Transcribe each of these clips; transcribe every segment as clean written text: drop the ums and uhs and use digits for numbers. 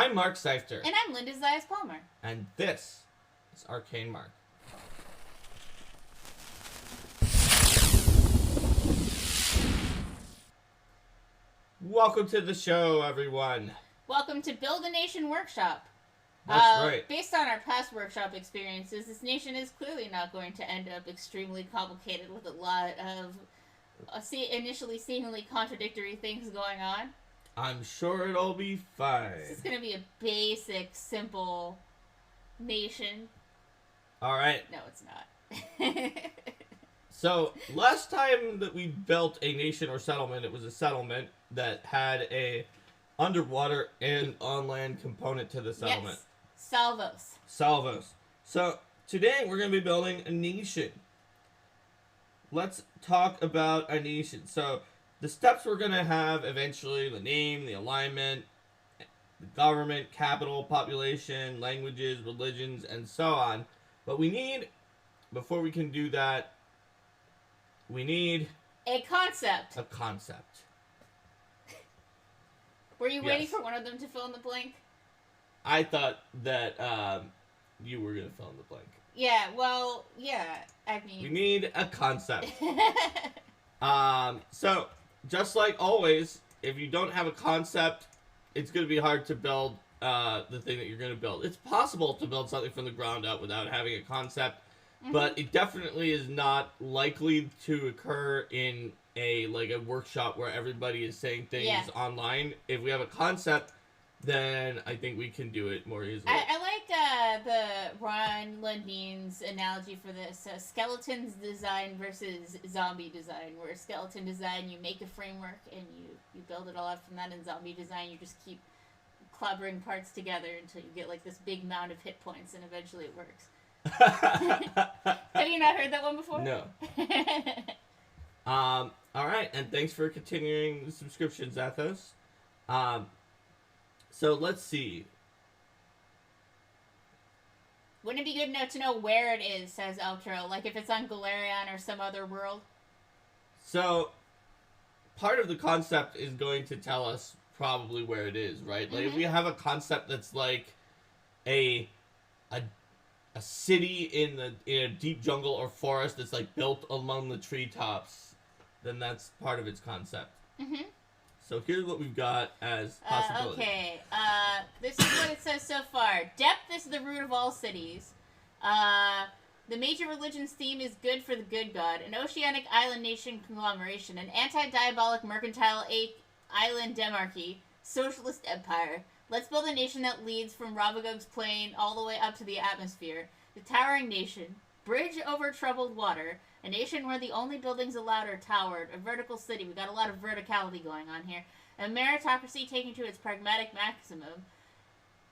I'm Mark Seifter. And I'm Linda Zayas Palmer. And this is Arcane Mark. Welcome to the show, everyone. Welcome to Build a Nation Workshop. That's right. Based on our past workshop experiences, this nation is clearly not going to end up extremely complicated with a lot of initially seemingly contradictory things going on. I'm sure it'll be fine. This is going to be a basic, simple nation. All right. No, it's not. So, last time that we built a nation or settlement, it was a settlement that had a underwater and on-land component to the settlement. Yes. Salvos. Salvos. So, today we're going to be building a nation. Let's talk about a nation. So, the steps we're going to have eventually, the name, the alignment, the government, capital, population, languages, religions, and so on. But we need, before we can do that, we need a concept. A concept. Were you waiting for one of them to fill in the blank? I thought that you were going to fill in the blank. Yeah, well, yeah. I mean... We need a concept. So, just like always, if you don't have a concept, it's going to be hard to build the thing that you're going to build. It's possible to build something from the ground up without having a concept, but it definitely is not likely to occur in a workshop where everybody is saying things online. If we have a concept, then I think we can do it more easily. I like the Ron Lundeen's analogy for this. Skeletons design versus zombie design, where skeleton design, you make a framework and you build it all up from that. In zombie design, you just keep clobbering parts together until you get like this big mound of hit points, and eventually it works. Have you not heard that one before? No. Alright, and thanks for continuing the subscription, Zathos. So let's see. Wouldn't it be good enough to know where it is, says Outro, like if it's on Galarian or some other world? So, part of the concept is going to tell us probably where it is, right? Like if we have a concept that's like a city in a deep jungle or forest that's like built among the treetops, then that's part of its concept. So here's what we've got as possibilities. Okay, this is what it says so far. Depth is the root of all cities. The major religion's theme is good for the good god, an oceanic island nation conglomeration, an anti-diabolic mercantile island demarchy, socialist empire. Let's build a nation that leads from Ravagog's plain all the way up to the atmosphere. The towering nation, bridge over troubled water, a nation where the only buildings allowed are towered, a vertical city. We got a lot of verticality going on here. A meritocracy taken to its pragmatic maximum.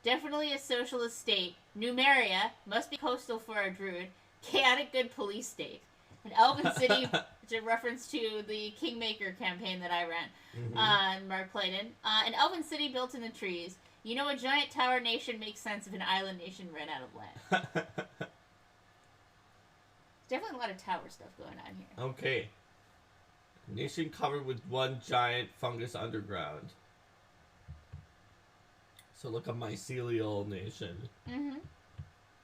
Definitely a socialist state. Numeria, must be coastal for a druid. Chaotic good police state. An elven city, which is a reference to the Kingmaker campaign that I ran on Mark Clayton. An elven city built in the trees. You know, a giant tower nation makes sense if an island nation ran out of land. Definitely a lot of tower stuff going on here. Okay. Nation covered with one giant fungus underground. So look, a mycelial nation.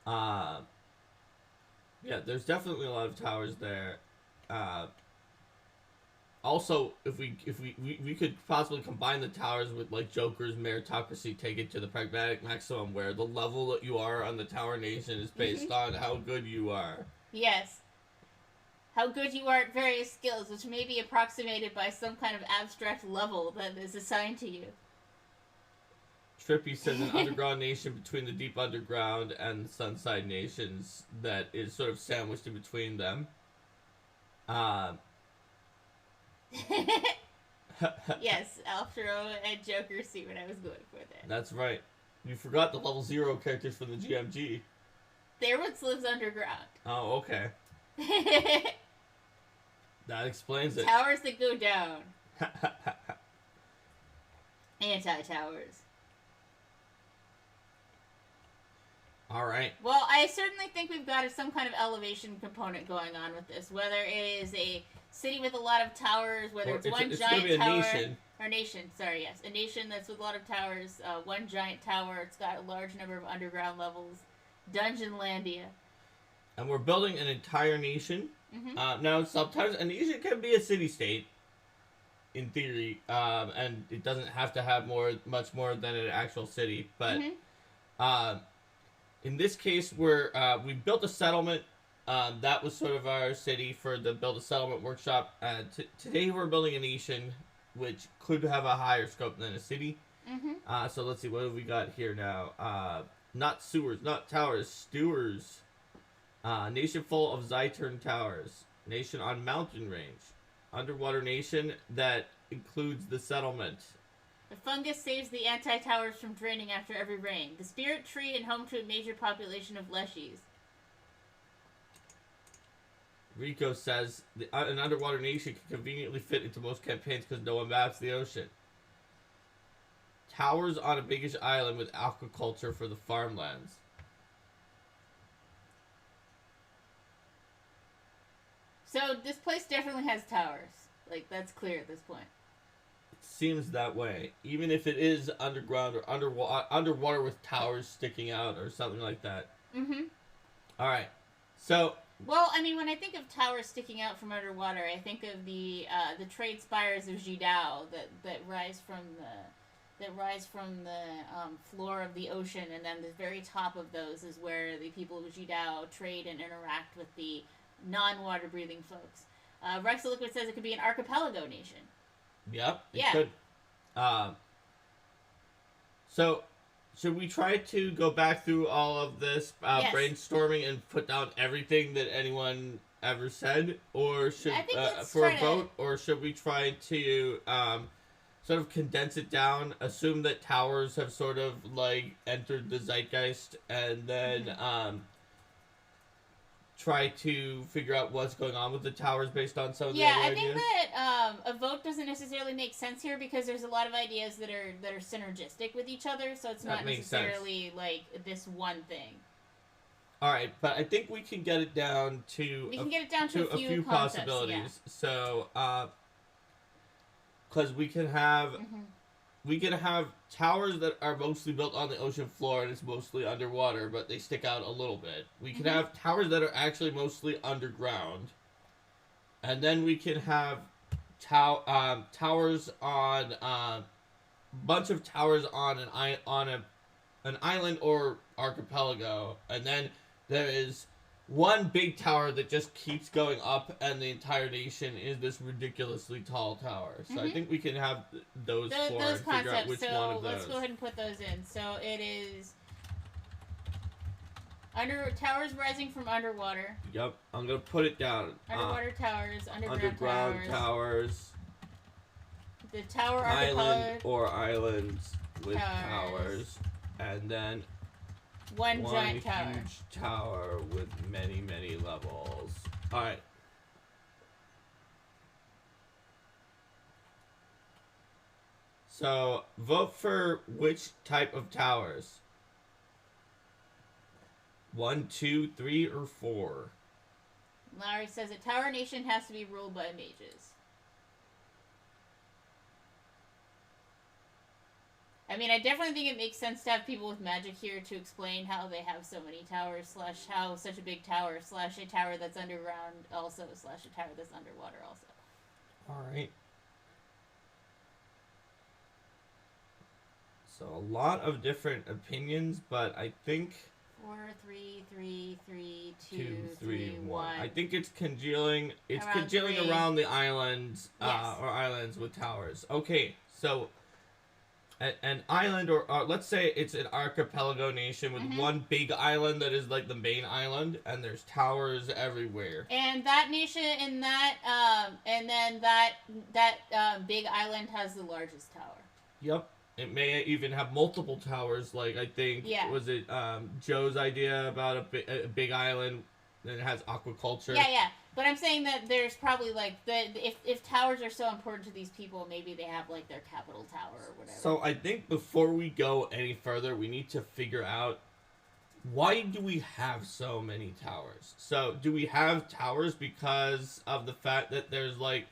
Yeah, there's definitely a lot of towers there. Also, if we could possibly combine the towers with like Joker's meritocracy, take it to the pragmatic maximum, where the level that you are on the tower nation is based on how good you are. Yes. How good you are at various skills, which may be approximated by some kind of abstract level that is assigned to you. Trippy says an underground nation between the deep underground and the Sunside nations that is sort of sandwiched in between them. Yes, Alfro and Joker see what I was going for there. That's right. You forgot the level 0 characters from the GMG. Therwoods lives underground. Oh, okay. That explains it. Towers that go down. Anti-towers. Alright. Well, I certainly think we've got some kind of elevation component going on with this. Whether it is a city with a lot of towers, whether it's one giant tower, Our nation, sorry, yes. A nation that's with a lot of towers, one giant tower, it's got a large number of underground levels. Dungeonlandia. And we're building an entire nation. Mm-hmm. Now, sometimes a nation can be a city-state, in theory, and it doesn't have to have much more than an actual city. But in this case, we built a settlement. That was sort of our city for the Build a Settlement workshop. Today we're building a nation, which could have a higher scope than a city. Mm-hmm. So let's see, what have we got here now? Not sewers, not towers, stewers. Nation full of Zytern towers. Nation on mountain range. Underwater nation that includes the settlement. The fungus saves the anti-towers from draining after every rain. The spirit tree and home to a major population of leshies. Rico says an underwater nation can conveniently fit into most campaigns because no one maps the ocean. Towers on a biggish island with aquaculture for the farmlands. So this place definitely has towers. Like, that's clear at this point. It seems that way. Even if it is underground or underwater with towers sticking out or something like that. Mm-hmm. Alright. So... Well, I mean, when I think of towers sticking out from underwater, I think of the trade spires of Jidao that rise from the floor of the ocean, and then the very top of those is where the people of Jidao trade and interact with the non-water breathing folks. Rex Liquid says it could be an archipelago nation. Yep, it yeah. could. So, should we try to go back through all of this Yes. brainstorming and put down everything that anyone ever said, or should I think let's for a try to- vote, or should we try to sort of condense it down, assume that towers have sort of like entered the zeitgeist, and then try to figure out what's going on with the towers based on some of the Yeah, other I think ideas? that a vote doesn't necessarily make sense here because there's a lot of ideas that are synergistic with each other, so it's That not makes necessarily like this one thing. All right, but I think we can get it down to We can get it down to a few concepts, possibilities. So, because we can have towers that are mostly built on the ocean floor and it's mostly underwater, but they stick out a little bit. We can have towers that are actually mostly underground, and then we can have towers on bunch of towers on an island or archipelago, and then there is one big tower that just keeps going up, and the entire nation is this ridiculously tall tower. So I think we can have those four Those and figure out concepts. which So one of those. let's go ahead and put those in. So it is towers rising from underwater. Yep, I'm gonna put it down. Underwater towers, underground Underground towers, the tower island archipelago, or islands with Towers. towers, and then one giant tower. huge tower with many, many levels. Alright. So, vote for which type of towers? 1, 2, 3, or 4? Larry says a tower nation has to be ruled by mages. I mean, I definitely think it makes sense to have people with magic here to explain how they have so many towers, / how such a big tower, / a tower that's underground also, / a tower that's underwater also. Alright. So, a lot of different opinions, but I think 4, 3, 3, 3, 2, 2, 3, 1. I 1. think it's congealing. It's Around congealing 3. around the islands, Yes. or islands with towers. Okay, so an island, or let's say it's an archipelago nation with one big island that is like the main island, and there's towers everywhere. And that nation, and then that big island has the largest tower. Yep. It may even have multiple towers. Like I think was it Joe's idea about a big island that has aquaculture. Yeah. But I'm saying that there's probably like if towers are so important to these people, maybe they have like their capital tower or whatever. So I think before we go any further, we need to figure out why do we have so many towers? So do we have towers because of the fact that there's like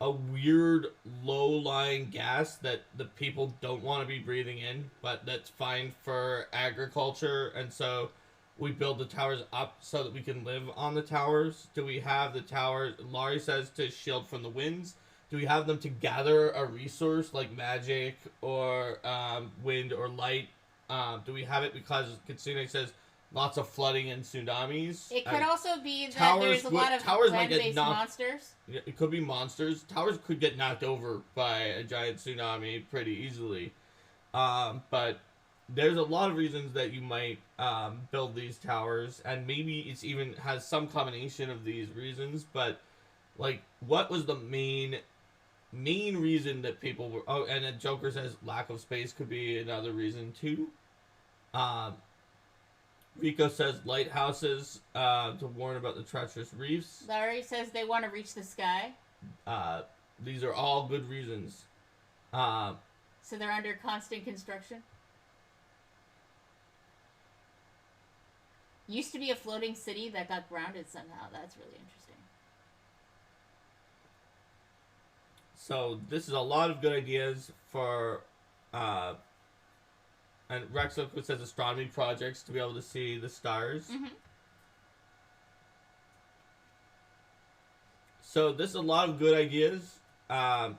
a weird low-lying gas that the people don't want to be breathing in, but that's fine for agriculture, and so we build the towers up so that we can live on the towers? Do we have the towers, Laurie says, to shield from the winds? Do we have them to gather a resource like magic or wind or light? Do we have it because Kitsune says lots of flooding and tsunamis? It could also be that towers there's a lot of towers might get land-based knocked- monsters. It could be monsters. Towers could get knocked over by a giant tsunami pretty easily. But there's a lot of reasons that you might build these towers, and maybe it's even has some combination of these reasons. But like, what was the main reason that people were? Oh, and then Joker says lack of space could be another reason too. Rico says lighthouses to warn about the treacherous reefs. Larry says they want to reach the sky. These are all good reasons. So they're under constant construction. Used to be a floating city that got grounded somehow. That's really interesting. So this is a lot of good ideas for and Rex says astronomy projects to be able to see the stars. Mm-hmm. So this is a lot of good ideas. I'm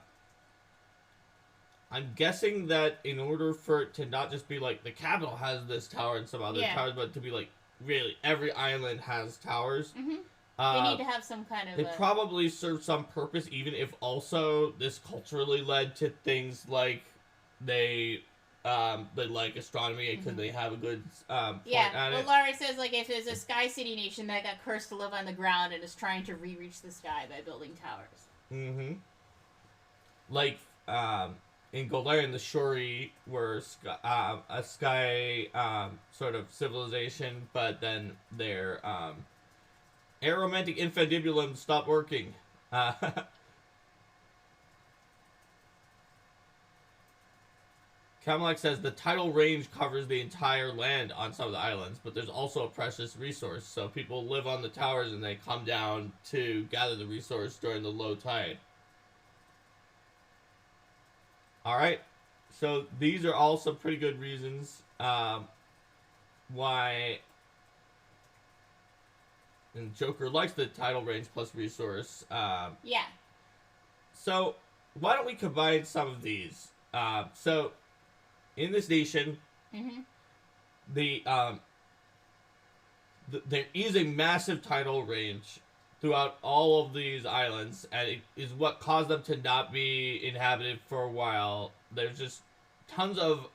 guessing that in order for it to not just be like the capital has this tower and some other towers, but to be like really every island has towers. Mm-hmm. They need to have some kind of. They probably serve some purpose, even if also this culturally led to things like they like astronomy because they have a good point at it. Laurie says like if there's a sky city nation that got cursed to live on the ground and is trying to re-reach the sky by building towers. Mm-hmm. Like in Golarion, the Shuri were a sky sort of civilization, but then their aromantic infundibulum stopped working. Kamalak says the tidal range covers the entire land on some of the islands, but there's also a precious resource, so people live on the towers and they come down to gather the resource during the low tide. Alright, so these are all some pretty good reasons why and Joker likes the tidal range plus resource. Yeah. So, why don't we combine some of these? So, in this nation, there is a massive tidal range throughout all of these islands, and it is what caused them to not be inhabited for a while. There's just tons of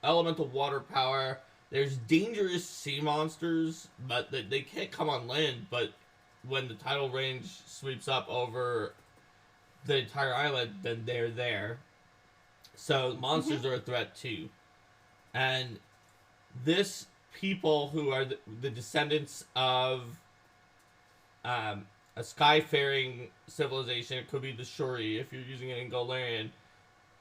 elemental water power. There's dangerous sea monsters, but they can't come on land, but when the tidal range sweeps up over the entire island, then they're there. So monsters are a threat too. And this people who are the descendants of a skyfaring civilization, it could be the Shuri if you're using it in Golarion,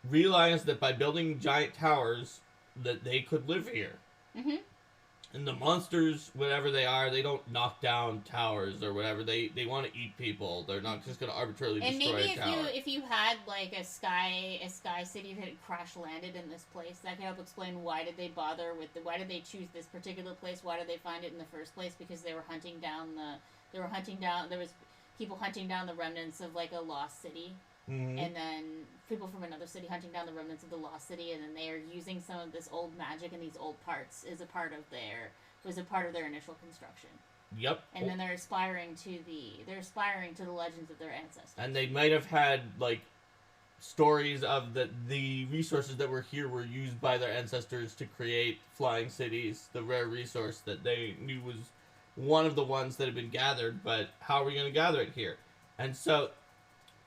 realize that by building giant towers that they could live here. Mm-hmm. And the monsters, whatever they are, they don't knock down towers or whatever. They want to eat people. They're not just going to arbitrarily destroy a tower. And maybe if you had like a sky city that had crash landed in this place, that could help explain why did they why did they choose this particular place? Why did they find it in the first place? Because they were hunting down there was people hunting down the remnants of like a lost city. Mm-hmm. And then people from another city hunting down the remnants of the lost city, and then they are using some of this old magic and these old parts was a part of their initial construction. Yep. And then they're aspiring to the legends of their ancestors. And they might have had like stories of the resources that were here were used by their ancestors to create flying cities, the rare resource that they knew was one of the ones that had been gathered, but how are we going to gather it here? And so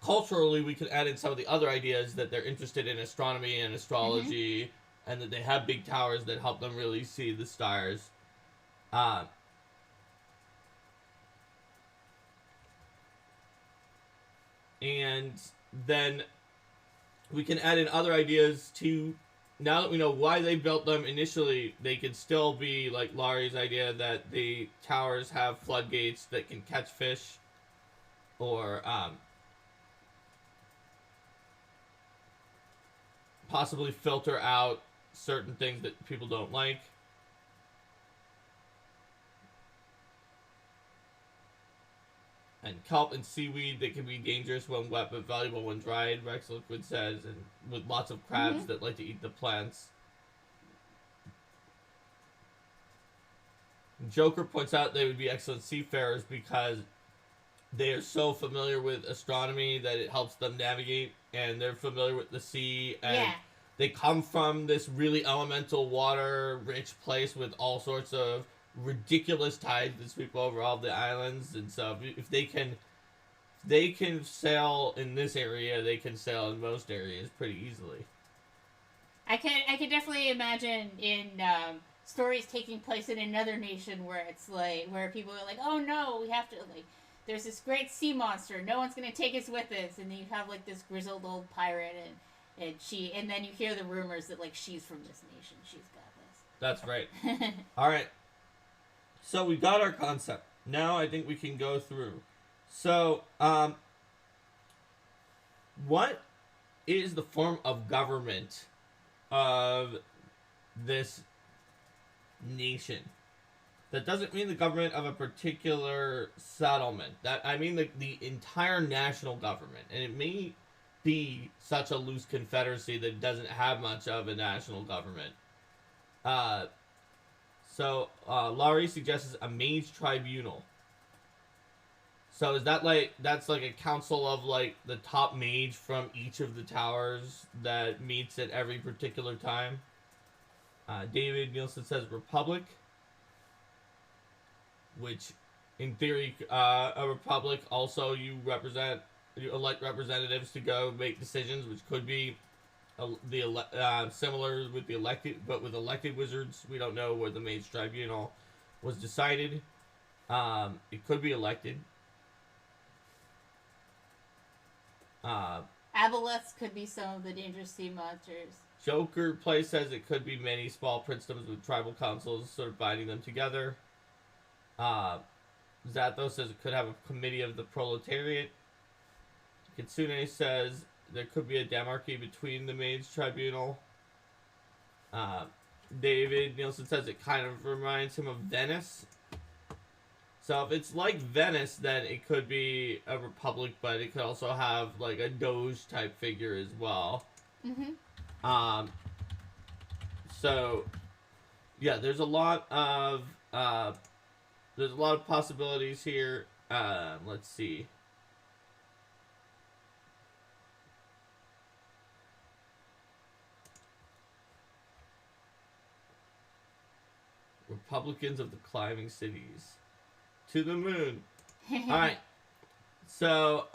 culturally, we could add in some of the other ideas that they're interested in astronomy and astrology, and that they have big towers that help them really see the stars. And then we can add in other ideas to, now that we know why they built them initially, they could still be like Laurie's idea that the towers have floodgates that can catch fish, or possibly filter out certain things that people don't like. And kelp and seaweed that can be dangerous when wet but valuable when dried, Rex Liquid says, and with lots of crabs that like to eat the plants. Joker points out they would be excellent seafarers because they are so familiar with astronomy that it helps them navigate, and they're familiar with the sea, and they come from this really elemental water-rich place with all sorts of ridiculous tides that sweep over all the islands, and so if they can sail in this area, they can sail in most areas pretty easily. I could definitely imagine in stories taking place in another nation where it's like where people are like, oh no, we have to like. There's this great sea monster. No one's gonna take us with us, and then you have like this grizzled old pirate, and then you hear the rumors that like she's from this nation. She's got this. That's right. All right. So we got our concept. Now I think we can go through. So, what is the form of government of this nation? That doesn't mean the government of a particular settlement. That I mean the entire national government. And it may be such a loose confederacy that it doesn't have much of a national government. So Laurie suggests a mage tribunal. So is that that's like a council of like the top mage from each of the towers that meets at every particular time? David Nielsen says republic, which in theory a republic also you elect representatives to go make decisions, which could be similar with the elected, but with elected wizards, we don't know where the Mage Tribunal was decided. It could be elected. Aboleths could be some of the dangerous sea monsters. Joker Play says it could be many small princedoms with tribal councils sort of binding them together. Zathos says it could have a committee of the proletariat. Kitsune says there could be a demarchy between the Mage Tribunal. David Nielsen says it kind of reminds him of Venice. So if it's like Venice, then it could be a republic, but it could also have like a doge type figure as well. So yeah, there's a lot of possibilities here. Let's see. Republicans of the climbing cities. To the moon. Alright. So,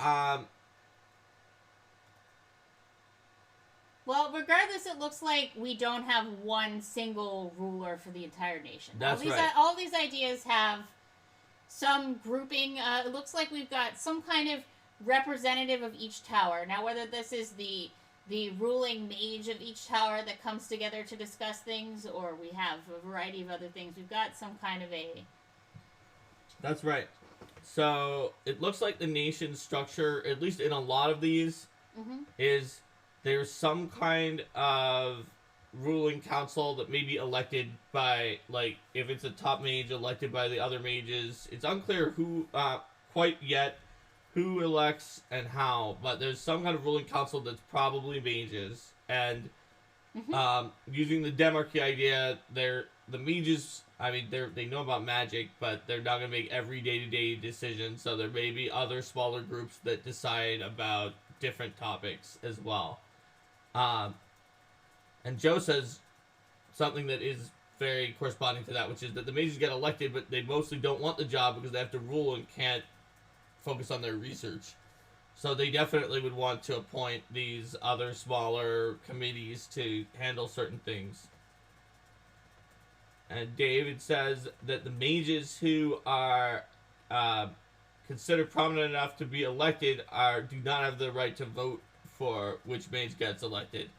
well, regardless, it looks like we don't have one single ruler for the entire nation. That's right. All these ideas have some grouping. It looks like we've got some kind of representative of each tower. Now, whether this is the ruling mage of each tower that comes together to discuss things, or we have a variety of other things, we've got some kind of a... That's right. So, it looks like the nation structure, at least in a lot of these, is there's some kind of ruling council that may be elected by, like, if it's a top mage, elected by the other mages. It's unclear who, quite yet, who elects and how, but there's some kind of ruling council that's probably mages. And, using the demarchy idea, the mages... I mean, they know about magic, but they're not going to make every day-to-day decision, so there may be other smaller groups that decide about different topics as well. And Joe says something that is very corresponding to that, which is that the mages get elected, but they mostly don't want the job because they have to rule and can't focus on their research. So they definitely would want to appoint these other smaller committees to handle certain things. And David says that the mages who are considered prominent enough to be elected do not have the right to vote for which mage gets elected.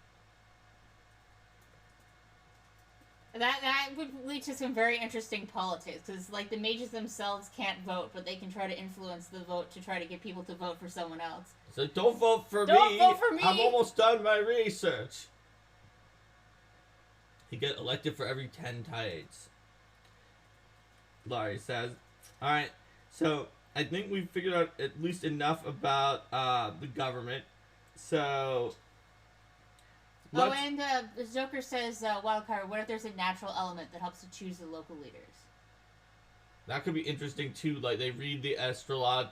That would lead to some very interesting politics, because like the mages themselves can't vote, but they can try to influence the vote to try to get people to vote for someone else. So don't vote for me. Don't vote for me. I've almost done my research. You get elected for every 10 tides. Laurie says. Alright, so I think we've figured out at least enough about the government. So... and the Joker says, wildcard, what if there's a natural element that helps to choose the local leaders? That could be interesting too. Like they read the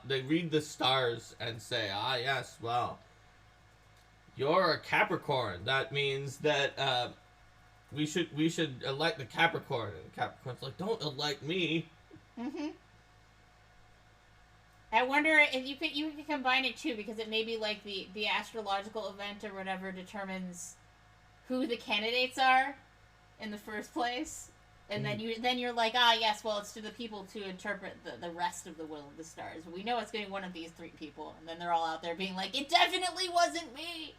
they read the stars and say, "Ah, yes, well, you're a Capricorn. That means that we should elect the Capricorn." And Capricorn's like, "Don't elect me." Mm-hmm. I wonder if you could combine it too, because it may be like the astrological event or whatever determines who the candidates are in the first place. And then you're like, yes, well, it's to the people to interpret the rest of the will of the stars. We know it's going to be one of these 3 people. And then they're all out there being like, it definitely wasn't me!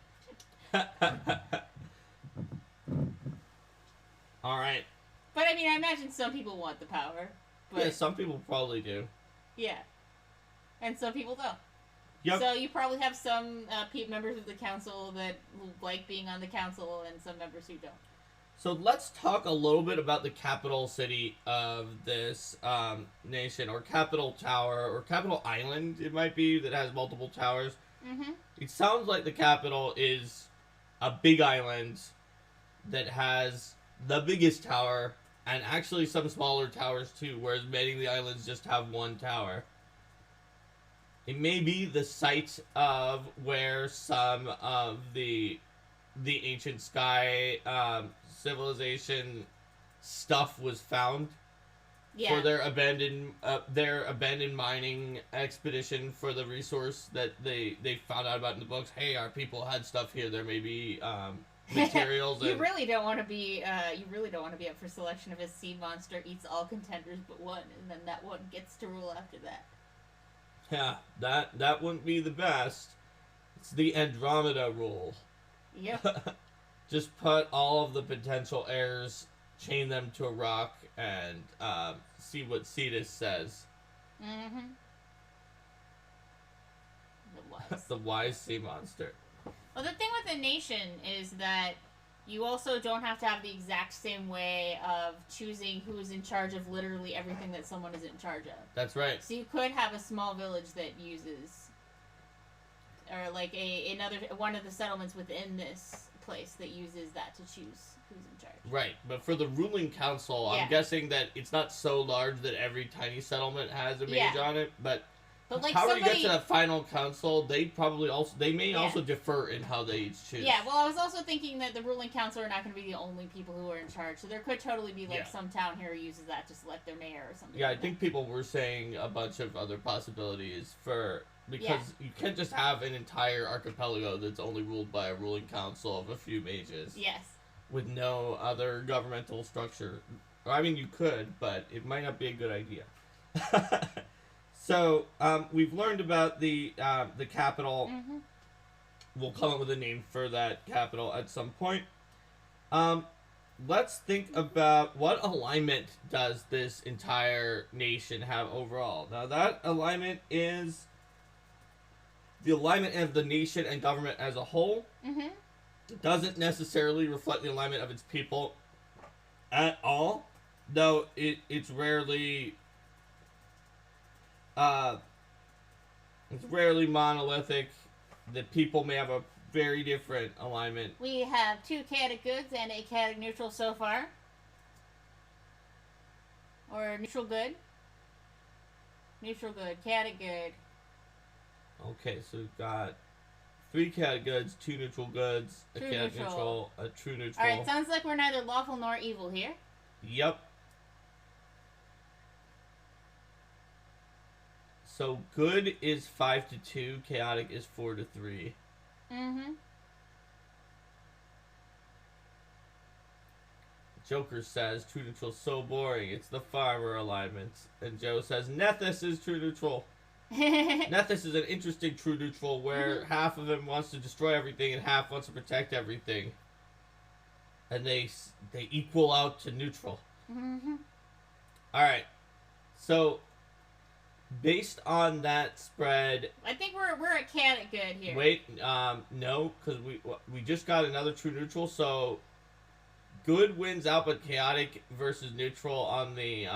Alright. But, I mean, I imagine some people want the power. But, yeah, some people probably do. Yeah. And some people don't. Yep. So you probably have some members of the council that like being on the council and some members who don't. So let's talk a little bit about the capital city of this nation, or capital tower, or capital island, it might be, that has multiple towers. Mm-hmm. It sounds like the capital is a big island that has the biggest tower, and actually some smaller towers too, whereas many of the islands just have one tower. It may be the site of where some of the ancient sky civilization stuff was found for their abandoned mining expedition for the resource that they found out about in the books. Hey, our people had stuff here. There may be materials. You really don't want to be up for selection if a sea monster eats all contenders but one, and then that one gets to rule after that. Yeah, that wouldn't be the best. It's the Andromeda rule. Yep. Just put all of the potential heirs, chain them to a rock, and see what Cetus says. Mm-hmm. The wise sea monster. Well, the thing with a nation is that you also don't have to have the exact same way of choosing who's in charge of literally everything that someone is in charge of. That's right. So you could have a small village that uses, or like one of the settlements within this place that uses that to choose who's in charge. Right, but for the ruling council, I'm guessing that it's not so large that every tiny settlement has a mage on it, but like however you get to the final council, they may also defer in how they each choose. Yeah, well, I was also thinking that the ruling council are not going to be the only people who are in charge, so there could totally be some town here who uses that to select their mayor or something. Yeah, I think people were saying a bunch of other possibilities because you can't just have an entire archipelago that's only ruled by a ruling council of a few mages. Yes. With no other governmental structure. I mean, you could, but it might not be a good idea. So, we've learned about the capital. Mm-hmm. We'll come up with a name for that capital at some point. Let's think about what alignment does this entire nation have overall. Now, that alignment is the alignment of the nation and government as a whole. Mm-hmm. It doesn't necessarily reflect the alignment of its people at all, though it's rarely monolithic. The people may have a very different alignment. We have 2 chaotic goods and a chaotic neutral so far. Or neutral good. Neutral good. Chaotic good. Okay, so we've got 3 chaotic goods, 2 neutral goods, a True chaotic neutral. neutral, a true neutral. Alright, sounds like we're neither lawful nor evil here. Yep. So good is 5 to 2, chaotic is 4 to 3. Mm-hmm. Joker says true neutral so boring, it's the farmer alignment. And Joe says Nethys is true neutral. Nethys is an interesting true neutral where half of him wants to destroy everything and half wants to protect everything. And they equal out to neutral. Mm-hmm. Alright. So, based on that spread... I think we're at chaotic good here. Wait, no, because we just got another true neutral, so good wins out, but chaotic versus neutral on the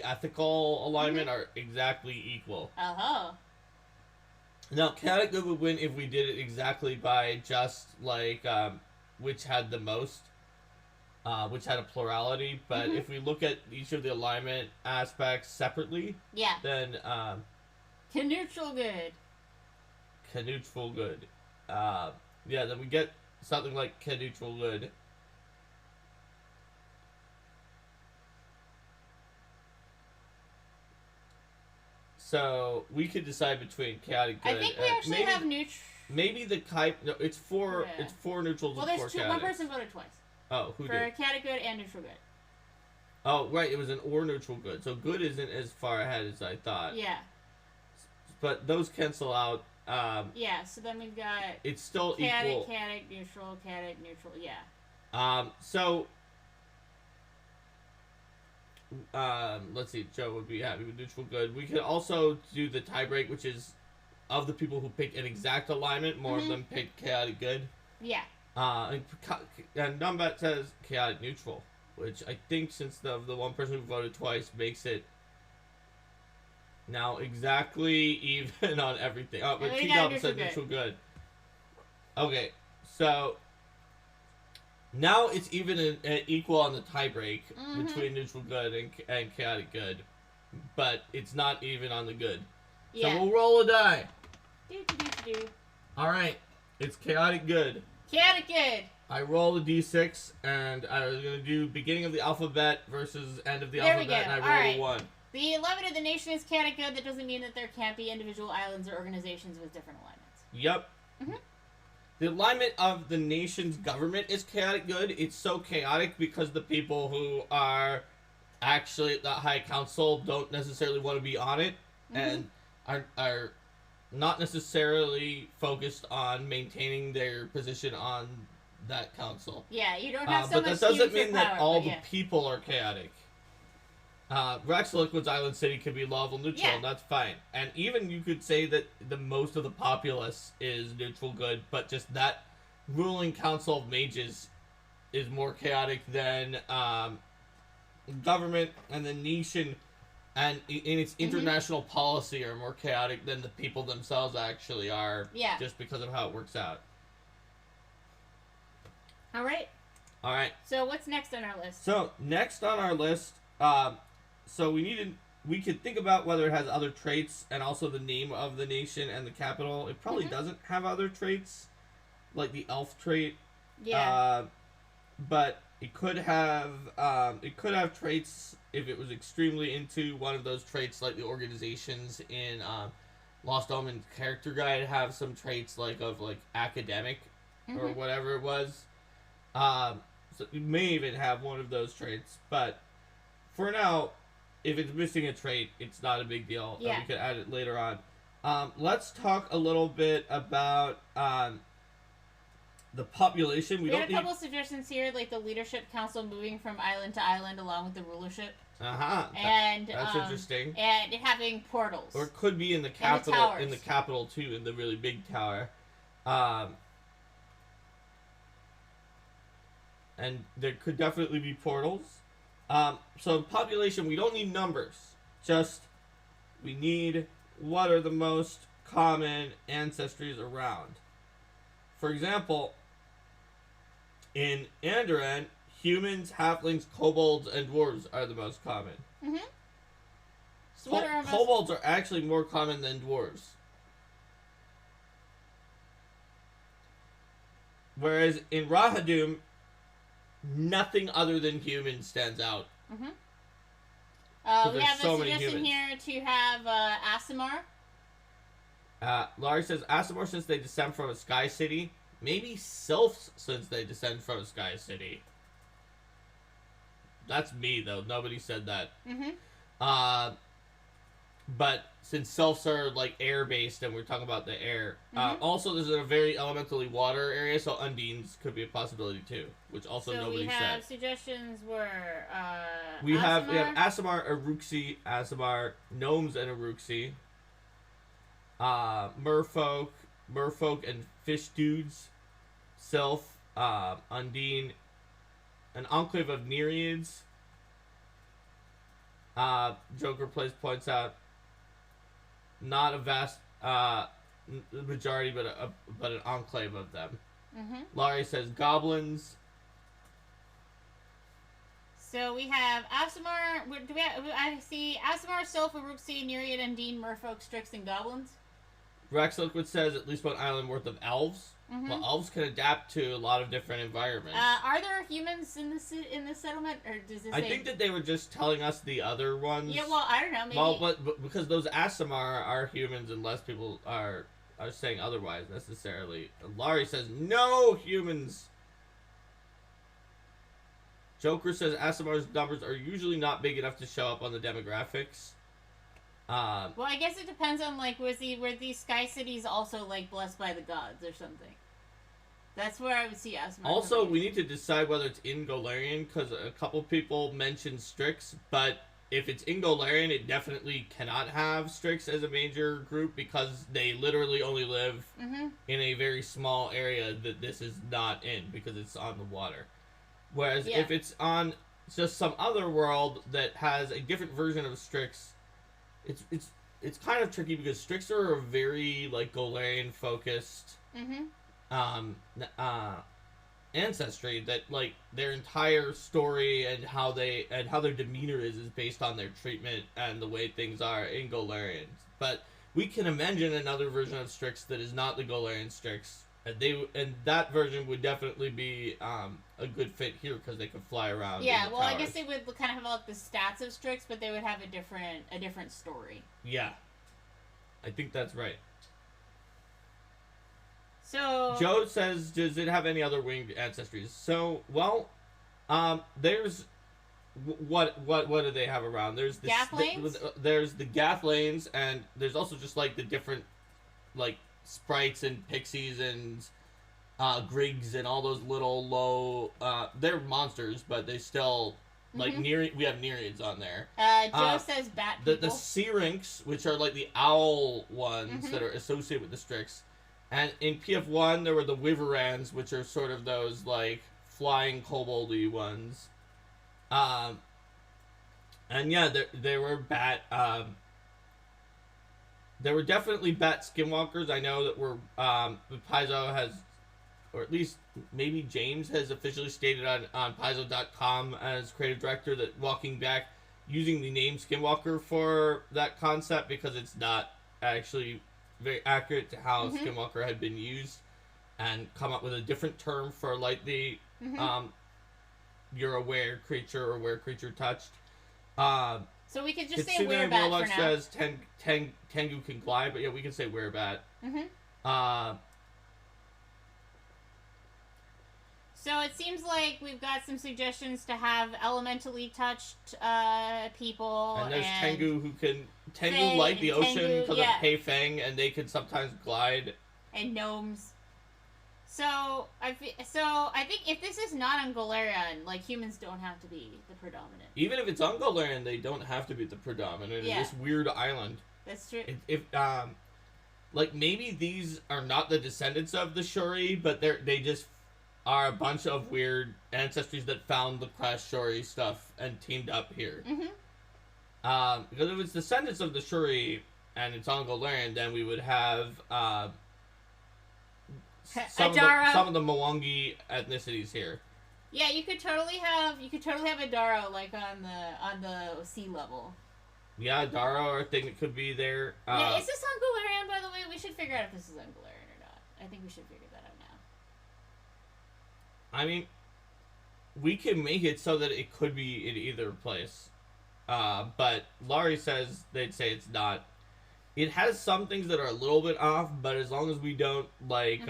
ethical alignment are exactly equal. Oh. Now, chaotic good would win if we did it exactly by just like which had the most, which had a plurality. But if we look at each of the alignment aspects separately, Yeah. then Neutral good. neutral good. Yeah, then we get something like neutral good. So we could decide between chaotic good. I think we actually have neutral. Maybe the type. No, it's four. Yeah. It's four neutrals. Well, and there's four two. chaotics. One person voted twice. Oh, who for did? chaotic good and neutral good. Oh, right. It was an or neutral good. So good isn't as far ahead as I thought. Yeah. But those cancel out. Yeah. So then we've got. It's still chaotic, equal. Chaotic, neutral, Yeah. So. Let's see. Joe would be happy with neutral good. We could also do the tiebreak, which is of the people who picked an exact alignment, more of them picked chaotic good. Yeah. And Numbat says chaotic neutral, which I think since the one person who voted twice makes it now exactly even on everything. Oh, but T-Dub said neutral good. Okay, so now it's even an equal on the tiebreak between neutral good and chaotic good, but it's not even on the good. Yeah. So we'll roll a die. Do. All right, it's chaotic good. Chaotic good. I roll a d6, and I was going to do beginning of the alphabet versus end of the alphabet, and I roll a 1. The alignment of the nation is chaotic good. That doesn't mean that there can't be individual islands or organizations with different alignments. Yep. The alignment of the nation's government is chaotic good. It's so chaotic because the people who are actually at the High Council don't necessarily want to be on it, and are not necessarily focused on maintaining their position on that council. Yeah, you don't have so but much that doesn't mean power, that all the people are chaotic. Rex Liquid's Island City could be lawful neutral, and that's fine. And even you could say that the most of the populace is neutral good, but just that ruling council of mages is more chaotic than government and the nation and in its international policy are more chaotic than the people themselves actually are. Yeah. Just because of how it works out. All right. So what's next on our list? So next on our list, so we could think about whether it has other traits and also the name of the nation and the capital. It probably doesn't have other traits, like the elf trait. Yeah. But it could have traits if it was extremely into one of those traits, like the organizations in Lost Omen's character guide have some traits like academic or whatever it was. So you may even have one of those traits, but for now, if it's missing a trait, it's not a big deal. Yeah. And we could add it later on. Let's talk a little bit about the population. We had a couple suggestions here, like the leadership council moving from island to island along with the rulership. And that's interesting. And having portals. Or it could be in the capital, in the capital too, in the really big tower. And there could definitely be portals. So population, we don't need numbers. Just we need what are the most common ancestries around. For example, in Andoran, humans, halflings, kobolds, and dwarves are the most common. So kobolds are actually more common than dwarves. Whereas in Rahadum, nothing other than humans stands out. We have a suggestion here to have Aasimar. Laurie says Aasimar since they descend from a sky city. Maybe Sylphs since they descend from a sky city. That's me though. Nobody said that. But since Sylphs are like air based and we're talking about the air. Also there's a very elementally water area, so Undines could be a possibility too. Which also nobody said. So we have suggestions were we have Aasimar, Uruxi, Aasimar, Gnomes and Uruxi. Merfolk and Fish Dudes, Sylph, Undine, an enclave of Nereids. Joker points out not a vast majority, but an enclave of them. Mm-hmm. Laurie says goblins. So we have Aasimar. Do we have? I see Aasimar, Sylph, Uruxi, Nereid, Undine, Merfolk, Strix, and goblins. Rex Liquid says at least one island worth of elves. Mm-hmm. Well, elves can adapt to a lot of different environments. Are there humans in the settlement, or does this? I think that they were just telling us the other ones. Yeah, well, I don't know. Maybe. Well, but because those Aasimar are humans, and less people are saying otherwise necessarily. Laurie says no humans. Joker says Aasimar's numbers are usually not big enough to show up on the demographics. Well, I guess it depends on like were these sky cities also like blessed by the gods or something. That's where I would see Aasimar. Also, we need to decide whether it's in Golarion, because a couple people mentioned Strix, but if it's in Golarion, it definitely cannot have Strix as a major group, because they literally only live in a very small area that this is not in, because it's on the water. Whereas if it's on just some other world that has a different version of Strix, it's kind of tricky, because Strix are a very like Golarion focused ancestry, that like their entire story and how their demeanor is based on their treatment and the way things are in Golarion. But we can imagine another version of Strix that is not the Golarion Strix. And that version would definitely be a good fit here, because they could fly around. Yeah, well, towers. I guess they would kind of have like the stats of Strix, but they would have a different story. Yeah, I think that's right. So Joe says, "Does it have any other winged ancestries?" So, well, there's what do they have around? There's the Gathplanes? There's the Gathplanes, and there's also just like the different like sprites and pixies and Griggs and all those little low they're monsters, but they still like we have Nereids on there. Joe says bat people. The Syrinx, which are like the owl ones that are associated with the Strix. And in PF1 there were the Wyverans, which are sort of those like flying koboldy ones. And yeah, there were bat there were definitely bat skinwalkers. I know that Paizo has, or at least maybe James has officially stated on Paizo.com as creative director that Walking Back using the name Skinwalker for that concept, because it's not actually very accurate to how Skinwalker had been used, and come up with a different term for like the you're aware creature or where creature touched. So we could just say Kitsune werebat Warlock for now. says Tengu can glide, but yeah, we can say werebat. So it seems like we've got some suggestions to have elementally touched people. And there's Tengu who can... Tengu Fang like the and ocean Tengu, because of Pei Fang, and they can sometimes glide. And gnomes. So I think if this is not on Golarion, like, humans don't have to be the predominant. Even if it's on Golarion, they don't have to be the predominant in this weird island. That's true. Like, maybe these are not the descendants of the Shuri, but they just are a bunch of weird ancestries that found the Crash Shuri stuff and teamed up here. Because if it's descendants of the Shuri and it's on Golarion, then we would have some of the Mwangi ethnicities here. Yeah, you could totally have Adaro like on the sea level. Yeah, Adaro, I think it could be there. Yeah, is this on Golarion, by the way? We should figure out if this is on Golarion or not. I think we should figure that out now. I mean, we can make it so that it could be in either place. But Laurie says they'd say it's not. It has some things that are a little bit off, but as long as we don't like,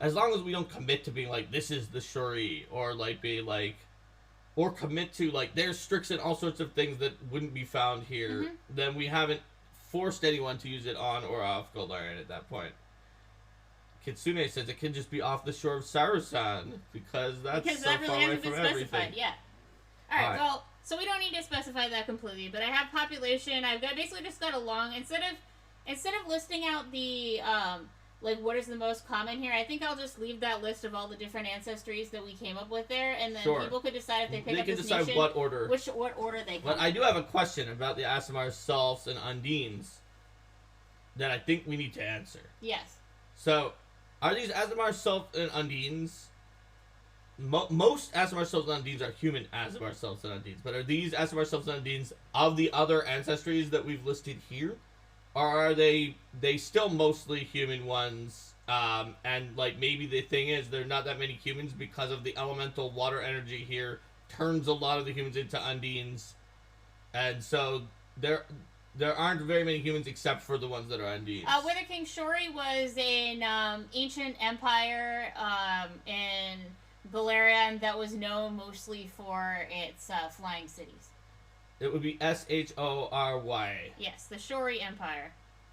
as long as we don't commit to being like, this is the Shuri, or like be like, or commit to like, there's Strix and all sorts of things that wouldn't be found here, then we haven't forced anyone to use it on or off Golarion at that point. Kitsune says it can just be off the shore of Sarusan, because that's so that far really away hasn't from been everything. specified. Yeah. All right. Well, so we don't need to specify that completely, but I have population. I've got basically just got a long instead of listing out the like, what is the most common here? I think I'll just leave that list of all the different ancestries that we came up with there, and then Sure. people could decide if they pick They up can this decide nation, what order. what order they come. But I do have a question about the Aasimar Selfs and Undines that I think we need to answer. Yes. So, are these Aasimar Selfs and Undines? Most Aasimar Selfs and Undines are human Aasimar Selfs and Undines, but are these Aasimar Selfs and Undines of the other ancestries that we've listed here? Or are they still mostly human ones? And like maybe the thing is there are not that many humans because of the elemental water energy here turns a lot of the humans into Undines, and so there aren't very many humans except for the ones that are Undines. Wither King Shori was an ancient empire in Galarian that was known mostly for its flying cities. It would be Shory. Yes, the Shori Empire.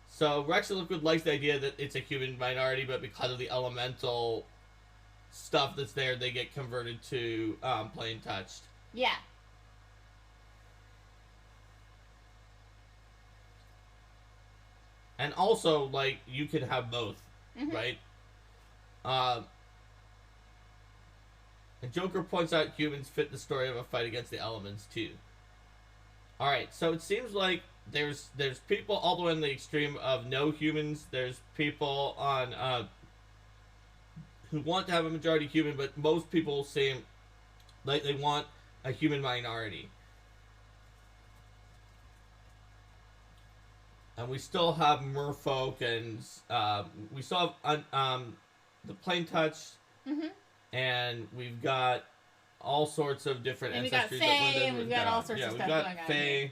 So Rex of Liquid likes the idea that it's a human minority, but because of the elemental stuff that's there, they get converted to plain touched. Yeah. And also, like, you could have both, right? And Joker points out humans fit the story of a fight against the elements, too. Alright, so it seems like there's people all the way in the extreme of no humans. There's people on who want to have a majority human, but most people seem like they want a human minority. And we still have merfolk, and we still have the plain touch, and we've got all sorts of different and ancestries. We got Fae, and we've got all sorts of stuff going on. Fae.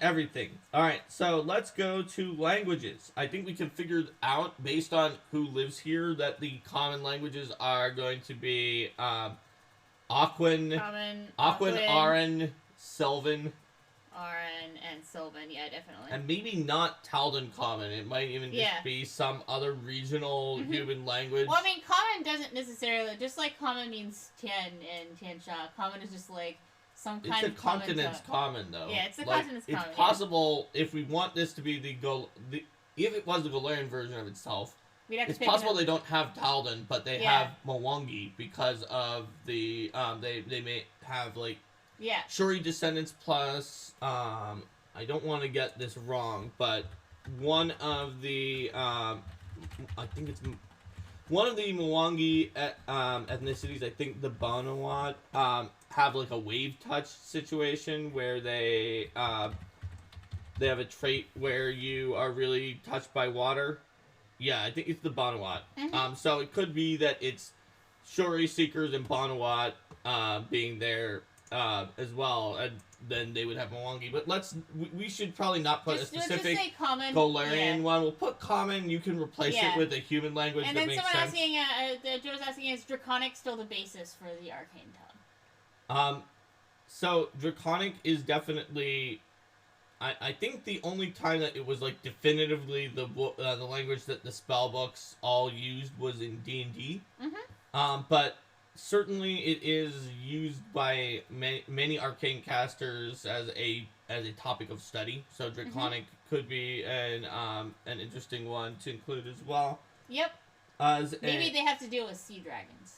Everything. All right, so let's go to languages. I think we can figure out, based on who lives here, that the common languages are going to be Aquan, Aran, Sylvan. Aran and Sylvan, yeah, definitely. And maybe not Taldan Common. It might even just be some other regional human language. Well, I mean, Common doesn't necessarily... Just like Common means Tien in Tiansha, Common is just like some kind of It's a continent's common, though. Yeah, it's the continent's common. It's possible, if we want this to be if it was the Galarian version of itself, it's possible they don't have Taldan, but they have Mwangi because of the... They may have, like... Yeah. Shuri descendants plus, I don't want to get this wrong, but one of the, I think it's one of the Mwangi ethnicities, I think the Banawat, have like a wave touch situation where they have a trait where you are really touched by water. Yeah, I think it's the Banawat. So it could be that it's Shuri Seekers and Banawat, being there, as well, and then they would have Mwangi. But we should probably not put a specific Galarian one. We'll put common. You can replace it with a human language that makes sense. And then Joe's asking, is Draconic still the basis for the Arcane tongue? So Draconic is definitely... I think the only time that it was like definitively the language that the spell books all used was in D&D. But certainly it is used by many arcane casters as a topic of study. So Draconic could be an interesting one to include as well. Yep. Maybe they have to deal with sea dragons.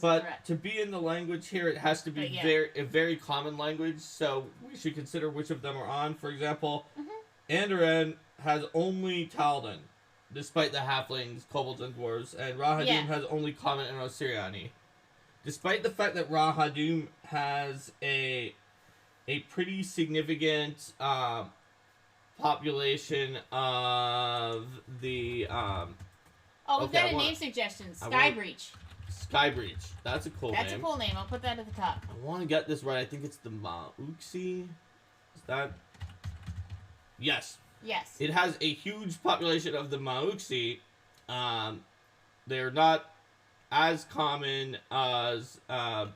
But to be in the language here, it has to be a very common language, so we should consider which of them are on. For example, Andoran has only Taldan, despite the halflings, kobolds, and dwarves, and Rahadum has only common and Osiriani. Despite the fact that Rahadum has a pretty significant population of the... we've got a name suggestion. Skybreach. Skybreach. That's a cool name. That's a cool name. I'll put that at the top. I want to get this right. I think it's the Mauxi. Is that... Yes. Yes. It has a huge population of the Mauxi. They're not as common as the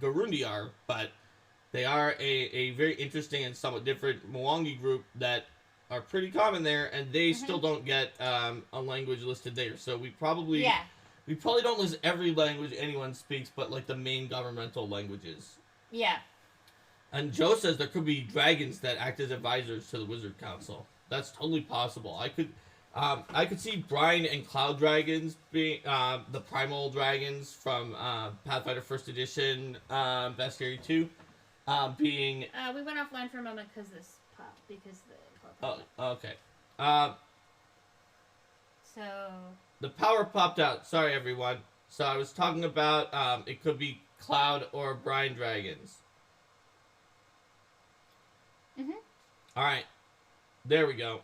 Garundi are, but they are a very interesting and somewhat different Mwangi group that are pretty common there, and they still don't get a language listed there. So we probably don't list every language anyone speaks, but like the main governmental languages. Yeah. And Joe says there could be dragons that act as advisors to the Wizard Council. That's totally possible. I could see Brine and Cloud dragons being the primal dragons from Pathfinder First Edition, Bestiary 2, being. We went offline for a moment because this popped. Because the. Oh, okay. So. The power popped out. Sorry, everyone. So I was talking about it could be Cloud or Brine dragons. All right, there we go.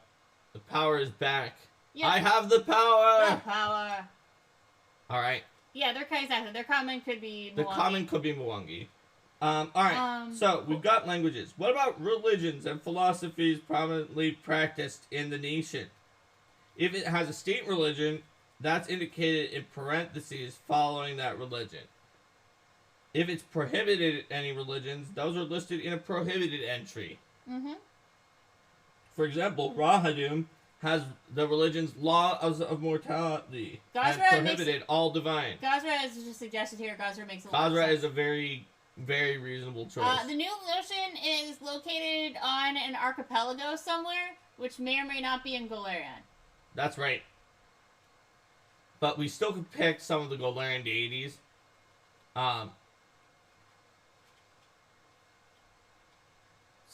The power is back. Yep. I have the power. The power. All right. Yeah, they're exactly. Their common could be. The common could be Mwangi. All right. So we've got languages. What about religions and philosophies prominently practiced in the nation? If it has a state religion, that's indicated in parentheses following that religion. If it's prohibited any religions, those are listed in a prohibited entry. For example, Rahadum has the religion's law of mortality and prohibited all divine. Gazra is just suggested here. Gazra makes a lot of sense. Gazra is a very, very reasonable choice. The New Ocean is located on an archipelago somewhere, which may or may not be in Golarion. That's right. But we still could pick some of the Golarion deities.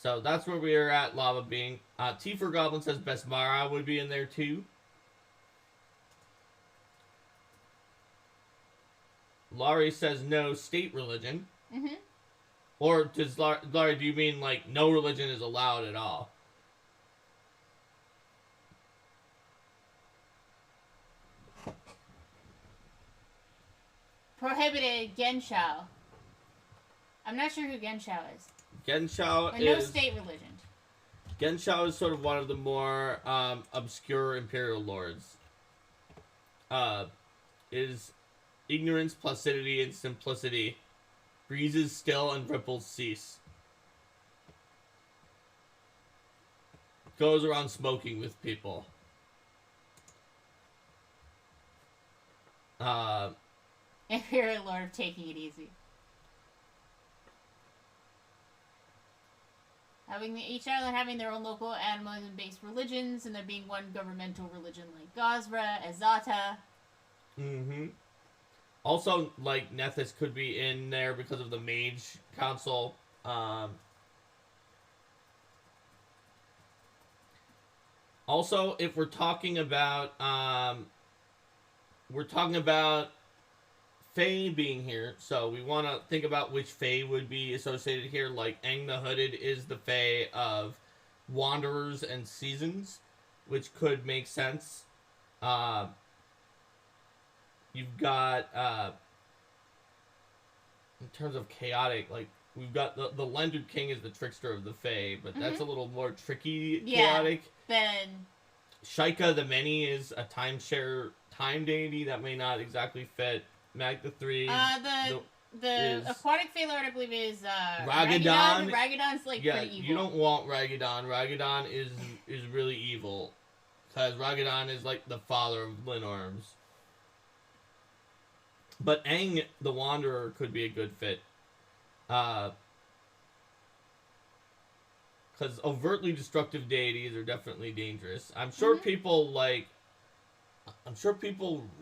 So that's where we are at, Lava Being. Tifa Goblin says Besmara would be in there too. Laurie says no state religion. Or does Laurie, do you mean like no religion is allowed at all? Prohibited Genshao. I'm not sure who Genshao is. Genshao is... no state religion. Genshao is sort of one of the more obscure Imperial Lords. Is ignorance, placidity, and simplicity. Breezes still and ripples cease. Goes around smoking with people. Imperial Lord of taking it easy. Each island having their own local animalism-based religions, and there being one governmental religion like Gazra, Azata. Also, like, Nethys could be in there because of the Mage Council. Also, if we're talking about, Fae being here, so we want to think about which Fae would be associated here. Like, Aang the Hooded is the Fae of Wanderers and Seasons, which could make sense. You've got, in terms of chaotic, like, we've got the Lendered King is the trickster of the Fae, but that's a little more tricky, chaotic. Then Shaika the Many is a timeshare time deity that may not exactly fit. Magda 3. The aquatic Fae Lord, I believe, is Ragadan. Ragadan's like pretty evil. You don't want Ragadan. Ragadan is really evil, because Ragadan is like the father of Linorms. But Aang the Wanderer could be a good fit, because overtly destructive deities are definitely dangerous. I'm sure people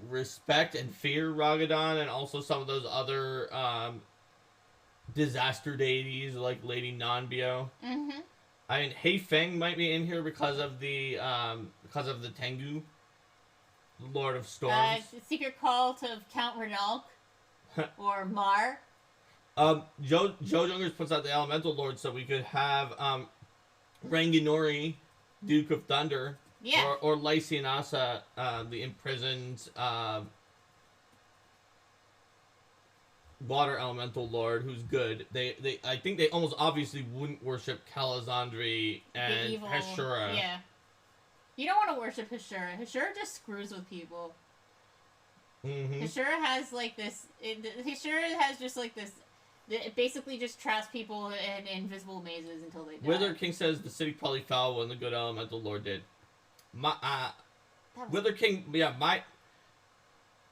respect and fear Ragadan, and also some of those other disaster deities like Lady Nanbio. I mean, Hei Feng might be in here because of the Tengu, Lord of Storms. Secret Cult of Count Renalk or Mar. Joe Jungers puts out the Elemental Lord, so we could have Ranginori, Duke of Thunder. Yeah. Or Lycianassa, the imprisoned water elemental lord, who's good. I think they almost obviously wouldn't worship Kalazandri and Heshura. Yeah. You don't want to worship Heshura. Heshura just screws with people. Heshura has like this. Heshura has just like this. It basically just traps people in invisible mazes until they die. Wither King says the city probably fell when the good elemental lord did. Wither King,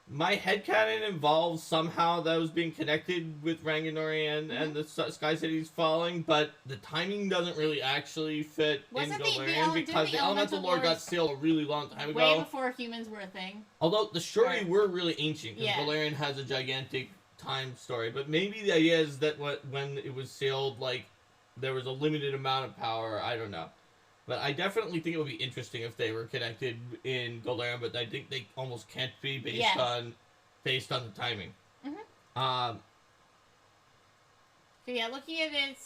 My headcanon involves somehow those being connected with Ranganori and the Sky Cities falling, but the timing doesn't really actually fit Wasn't in the Galarian because the Elemental Lore got sealed a really long time ago. Way before humans were a thing. Although the Shuri were really ancient, because Yeah. Galarian has a gigantic time story. But maybe the idea is that when it was sealed, like, there was a limited amount of power. I don't know. But I definitely think it would be interesting if they were connected in Galarian, but I think they almost can't be based on the timing. So yeah, looking at it, it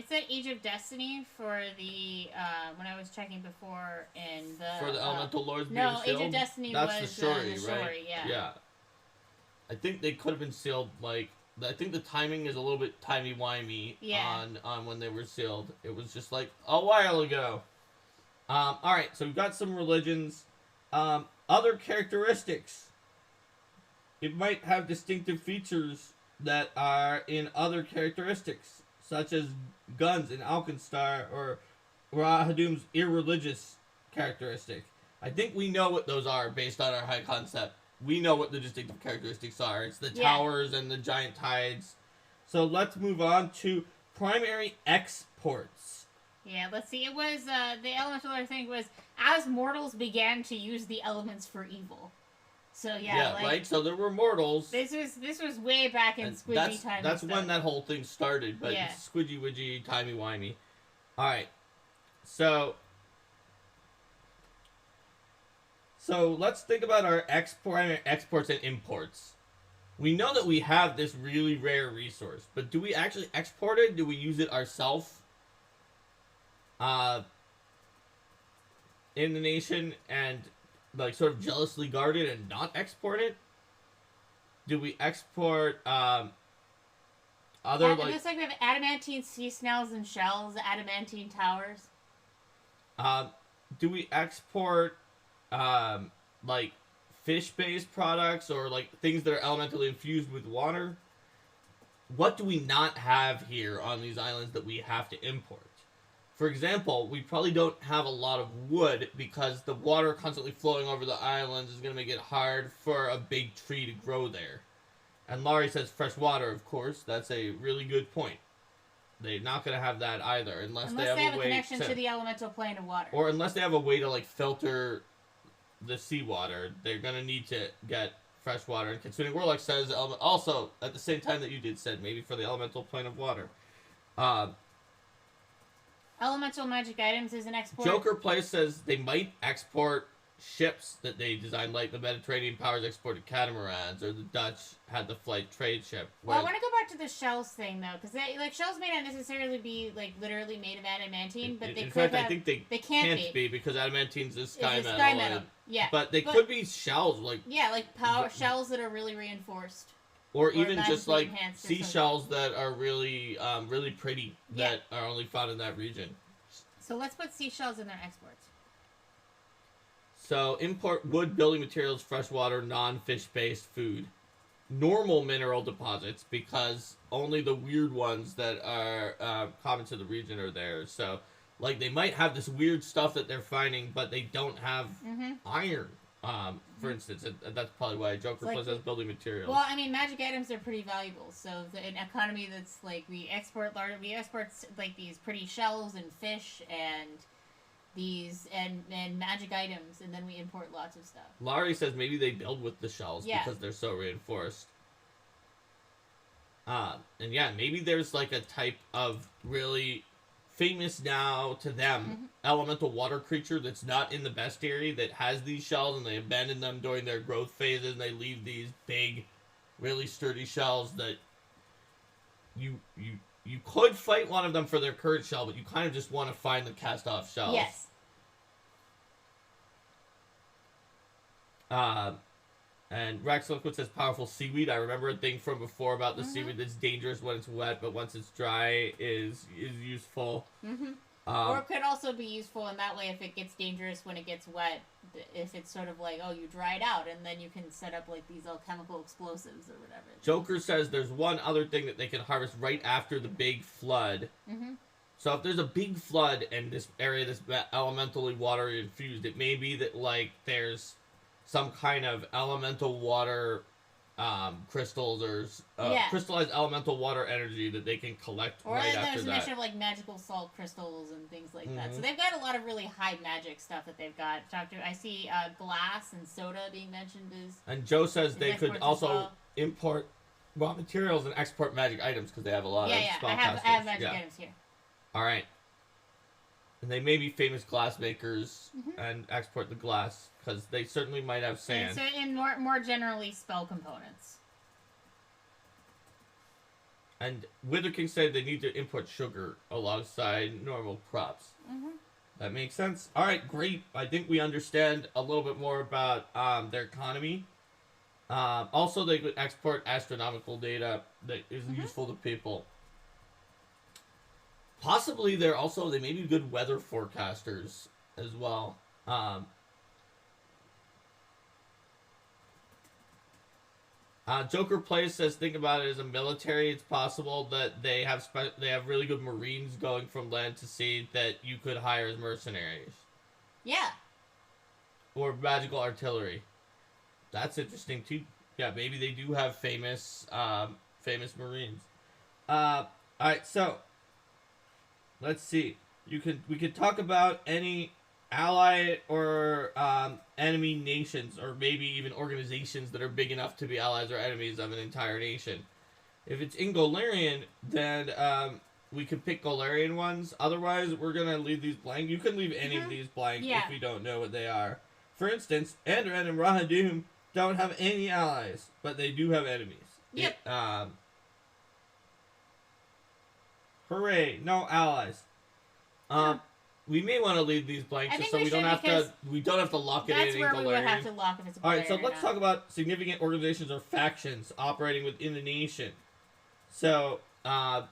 said Age of Destiny for the when I was checking before in the for the Elemental Lords being no, sealed. Age of Destiny That's was the Shuri, the right? Shuri, yeah. Yeah. I think they could have been sealed like. I think the timing is a little bit timey-wimey on when they were sealed. It was just like a while ago. Alright, so we've got some religions. Other characteristics. It might have distinctive features that are in other characteristics, such as guns in Alkenstar or Rahadum's irreligious characteristic. I think we know what those are based on our high concept. We know what the distinctive characteristics are. It's the towers and the giant tides. So let's move on to primary exports. Yeah, let's see. It was, the elemental thing was, as mortals began to use the elements for evil. So, yeah, like, right? So there were mortals. This was way back in Squidgy time. That's when that whole thing started, but it's squidgy, widgy, timey-wimey. Alright. So let's think about our exports and imports. We know that we have this really rare resource, but do we actually export it? Do we use it ourselves? In the nation and like sort of jealously guard it and not export it? Do we export other it looks like we have adamantine sea snails and shells, adamantine towers. Do we export like fish-based products or like things that are elementally infused with water? What do we not have here on these islands that we have to import? For example, we probably don't have a lot of wood because the water constantly flowing over the islands is going to make it hard for a big tree to grow there. And Laurie says fresh water, of course. That's a really good point. They're not going to have that either unless they have a way connection to the elemental plane of water. Or unless they have a way to like filter the seawater. They're going to need to get fresh water. And considering Warlock says also at the same time that you did said maybe for the elemental plane of water. Elemental magic items is an export. Joker Place says they might export ships that they designed, like the Mediterranean powers exported catamarans, or the Dutch had the flight trade ship. Well, I want to go back to the shells thing though, because like shells may not necessarily be like literally made of adamantine, but they could I think they can't be because adamantine's a sky metal. Yeah, but they could be shells like power shells that are really reinforced. Or even just like seashells that are really, really pretty that are only found in that region. So let's put seashells in their exports. So import wood, building materials, freshwater, non-fish-based food. Normal mineral deposits because only the weird ones that are common to the region are there. So like they might have this weird stuff that they're finding, but they don't have iron. For instance, that's probably why Joker Plus has building materials. Well, I mean, magic items are pretty valuable. So an economy that's like we export like these pretty shells and fish and these and magic items, and then we import lots of stuff. Laurie says maybe they build with the shells because they're so reinforced. And maybe there's like a type of really famous now to them elemental water creature that's not in the bestiary that has these shells, and they abandon them during their growth phases, and they leave these big, really sturdy shells that you could fight one of them for their current shell, but you kind of just want to find the cast-off shells. Yes. And Rex Liquid says powerful seaweed. I remember a thing from before about the seaweed that's dangerous when it's wet, but once it's dry is useful. Or it could also be useful in that way if it gets dangerous when it gets wet. If it's sort of like, you dry it out, and then you can set up like these alchemical explosives or whatever. Joker says there's one other thing that they can harvest right after the big flood. So if there's a big flood and this area that's elementally water infused, it may be that like there's some kind of elemental water crystals or Yeah. crystallized elemental water energy that they can collect Or right there's after a that. mention of like magical salt crystals and things like that. So Mhm. they've got a lot of really high magic stuff that they've got. I see glass and soda being mentioned as And Joe says they could exports as also well. import raw materials and export magic items because they have a lot of I spellcasters. have magic Yeah. items here. All right. And they may be famous glass makers Mhm. and export the glass because they certainly might have sand. And more generally spell components. And Wither King said they need to import sugar alongside normal crops. Mm-hmm. That makes sense. All right, great. I think we understand a little bit more about their economy. Also, they could export astronomical data that is useful to people. Possibly, they may be good weather forecasters as well. Joker Plays says, think about it as a military. It's possible that they have really good Marines going from land to sea that you could hire as mercenaries. Yeah. Or magical artillery. That's interesting too. Yeah, maybe they do have famous Marines. Alright, so let's see. We could talk about any ally or enemy nations, or maybe even organizations that are big enough to be allies or enemies of an entire nation. If it's in Golarion, then we could pick Golarion ones. Otherwise, we're gonna leave these blank. You can leave any of these blank if we don't know what they are. For instance, Anduin and Rahadum don't have any allies, but they do have enemies. Yep. Hooray! No allies. We may want to leave these blank just so we don't have to lock it in. That's where we would have to lock if it's a All right, so let's talk about significant organizations or factions operating within the nation. So, if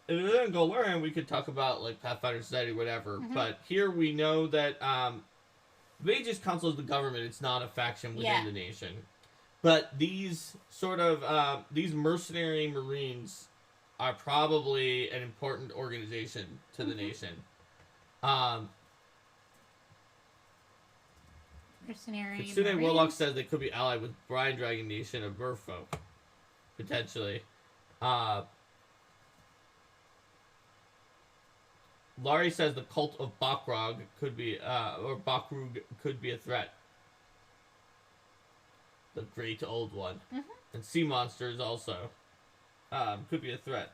it's in Golarion, we could talk about like Pathfinder Society or whatever. Mm-hmm. But here we know that Mage's Council is the government. It's not a faction within the nation. But these sort of these mercenary Marines are probably an important organization to the nation. Mercenary Kitsune Warlock says they could be allied with Brine Dragon Nation of Merfolk. Potentially. Laurie says the cult of Bakrog could be, or Bakrug could be a threat. The great old one. Mm-hmm. And sea monsters also. Could be a threat.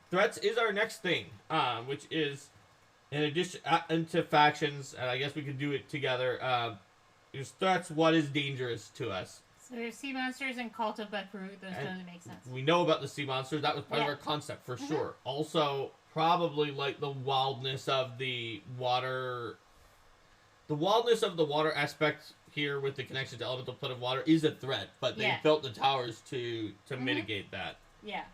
Threats is our next thing, which is, in addition into factions, and I guess we could do it together. There's threats. What is dangerous to us? So there's sea monsters and Cult of Bakrug. Those doesn't make sense. We know about the sea monsters. That was part of our concept for sure. Also, probably like the wildness of the water. The wildness of the water aspect here with the connection to elemental plane of water is a threat, but they built the towers to mitigate that. Yeah.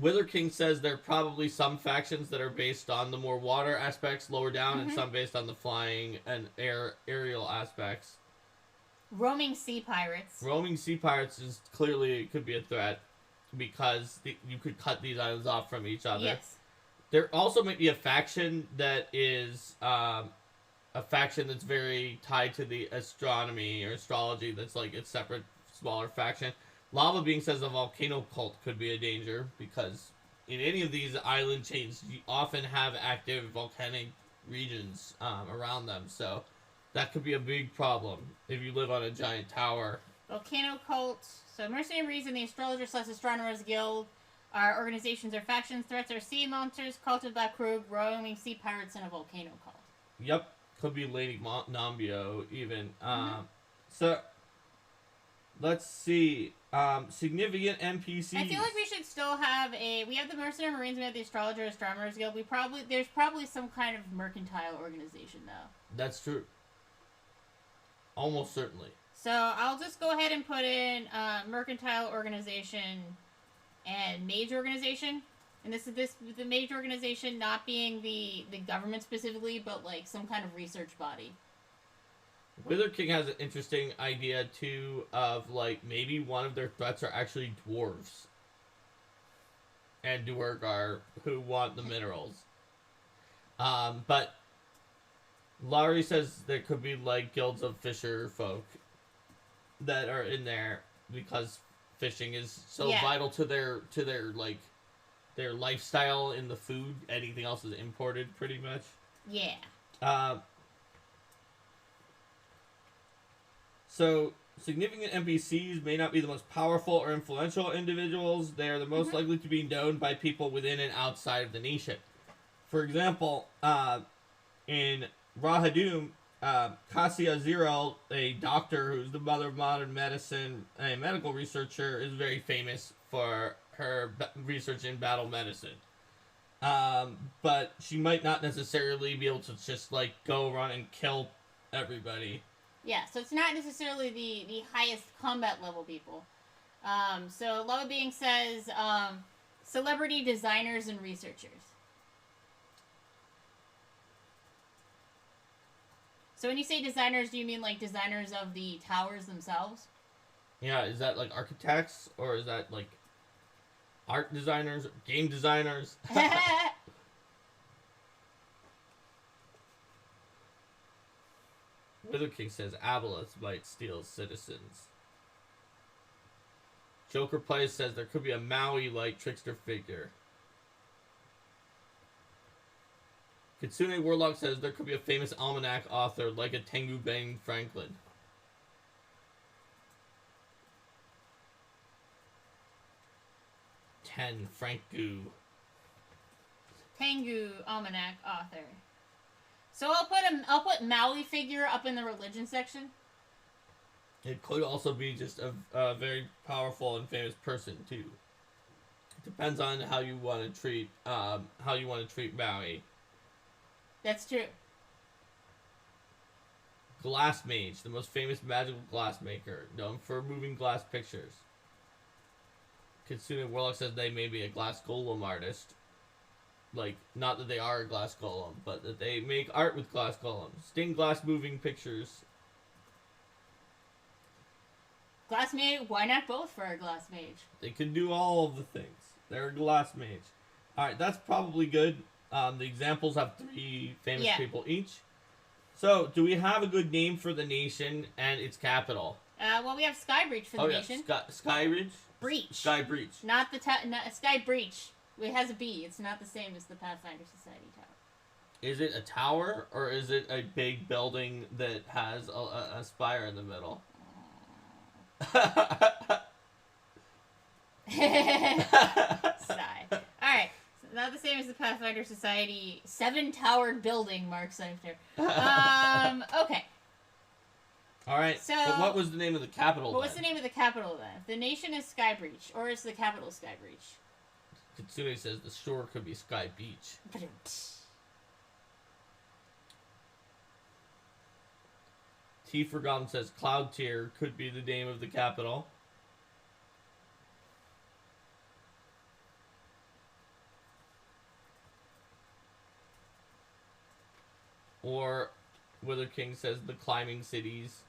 Wither King says there are probably some factions that are based on the more water aspects lower down, and some based on the flying and aerial aspects. Roaming sea pirates. Roaming sea pirates is clearly could be a threat because you could cut these islands off from each other. Yes. There also might be a faction that is a faction that's very tied to the astronomy or astrology. That's like a separate, smaller faction. Lava Being says a volcano cult could be a danger because in any of these island chains, you often have active volcanic regions around them. So that could be a big problem if you live on a giant tower. Volcano cult. So Mercenaries and the Astrologer / Astronomers Guild are organizations or factions. Threats are sea monsters, Cult of Bakrug, roaming sea pirates, and a volcano cult. Yep. Could be Lady Nambio even. So let's see. Significant NPCs. I feel like we should still have we have the Mercenary Marines, we have the Astrologer Astronomers Guild. There's probably some kind of mercantile organization though. That's true. Almost certainly. So I'll just go ahead and put in mercantile organization and mage organization. And this the mage organization not being the government specifically, but like some kind of research body. Wither King has an interesting idea too of like maybe one of their threats are actually dwarves and Duergar who want the minerals. But Laurie says there could be like guilds of fisher folk that are in there because fishing is so vital to their like their lifestyle in the food. Anything else is imported pretty much. Yeah. So significant NPCs may not be the most powerful or influential individuals. They are the most likely to be known by people within and outside of the nation. For example, in Rahadum, Cassia Zero, a doctor who's the mother of modern medicine, a medical researcher, is very famous for her research in battle medicine. But she might not necessarily be able to just like go run and kill everybody. Yeah, so it's not necessarily the highest combat level people. So Lava Being says celebrity designers and researchers. So when you say designers, do you mean like designers of the towers themselves? Yeah, is that like architects or is that like art designers, game designers? Wither King says Aboleth might steal citizens. Joker Plays says there could be a Maui-like trickster figure. Kitsune Warlock says there could be a famous almanac author like a Tengu Ben Franklin. Frank Gu. Tengu almanac author. So I'll put Maui figure up in the religion section. It could also be just a very powerful and famous person too. It depends on how you want to treat Maui. That's true. Glass Mage, the most famous magical glass maker, known for moving glass pictures. Kitsune Warlock says they may be a glass golem artist. Like, not that they are a glass golem, but that they make art with glass golems. Stained glass moving pictures. Glass mage, why not both for a glass mage? They can do all of the things. They're a glass mage. Alright, that's probably good. The examples have 3 famous people each. So, do we have a good name for the nation and its capital? Well, we have Skybreach for the nation. Skyridge? Breach. Sky Breach. Not Sky Breach. It has a B. It's not the same as the Pathfinder Society tower. Is it a tower, or is it a big building that has a spire in the middle? Sigh. Alright. So not the same as the Pathfinder Society 7-towered building, Mark Seifter. Okay. Alright, so what was the name of the capital What's the name of the capital then? The nation is Skybreach, or is the capital Skybreach? Kitsune says the shore could be Sky Beach. T Forgotten says Cloud Tier could be the name of the capital. Or Wither King says the climbing cities.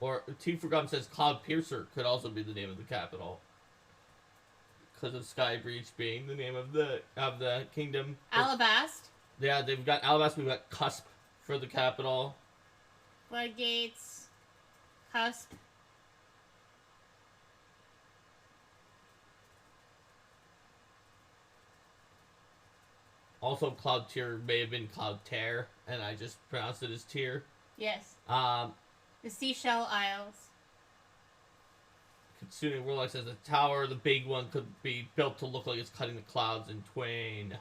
Or T Forgotten says Cloud Piercer could also be the name of the capital. Because of Sky Breach being the name of the kingdom. Alabast. Yeah, they've got Alabast. We've got Cusp for the capital. Floodgates. Cusp. Also, Cloud Tier may have been Cloud Tear, and I just pronounced it as Tier. Yes. The Seashell Isles. Kitsune Warlock says the tower, the big one, could be built to look like it's cutting the clouds in twain.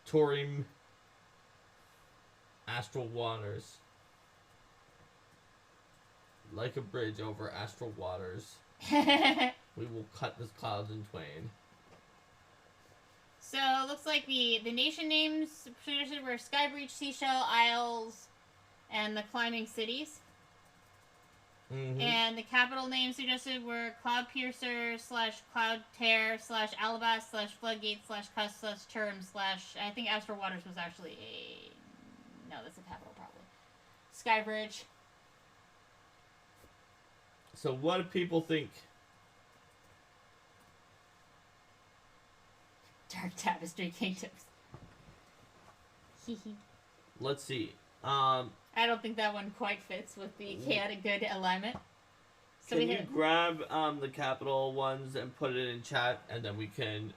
Torim. Astral Waters. Like a bridge over astral waters. We will cut the clouds in twain. So, it looks like the nation names were Skybreach, Seashell Isles, and the climbing cities. Mm-hmm. And the capital names suggested were Cloudpiercer / Cloud Tear / Alabast / Floodgate / Cusp / Term / I think Astral Waters was actually a... No, that's a capital probably. Skybridge. So what do people think? Dark Tapestry Kingdoms. Hee hee. let's see. I don't think that one quite fits with the chaotic good alignment. So can you grab the capital ones and put it in chat, and then we can...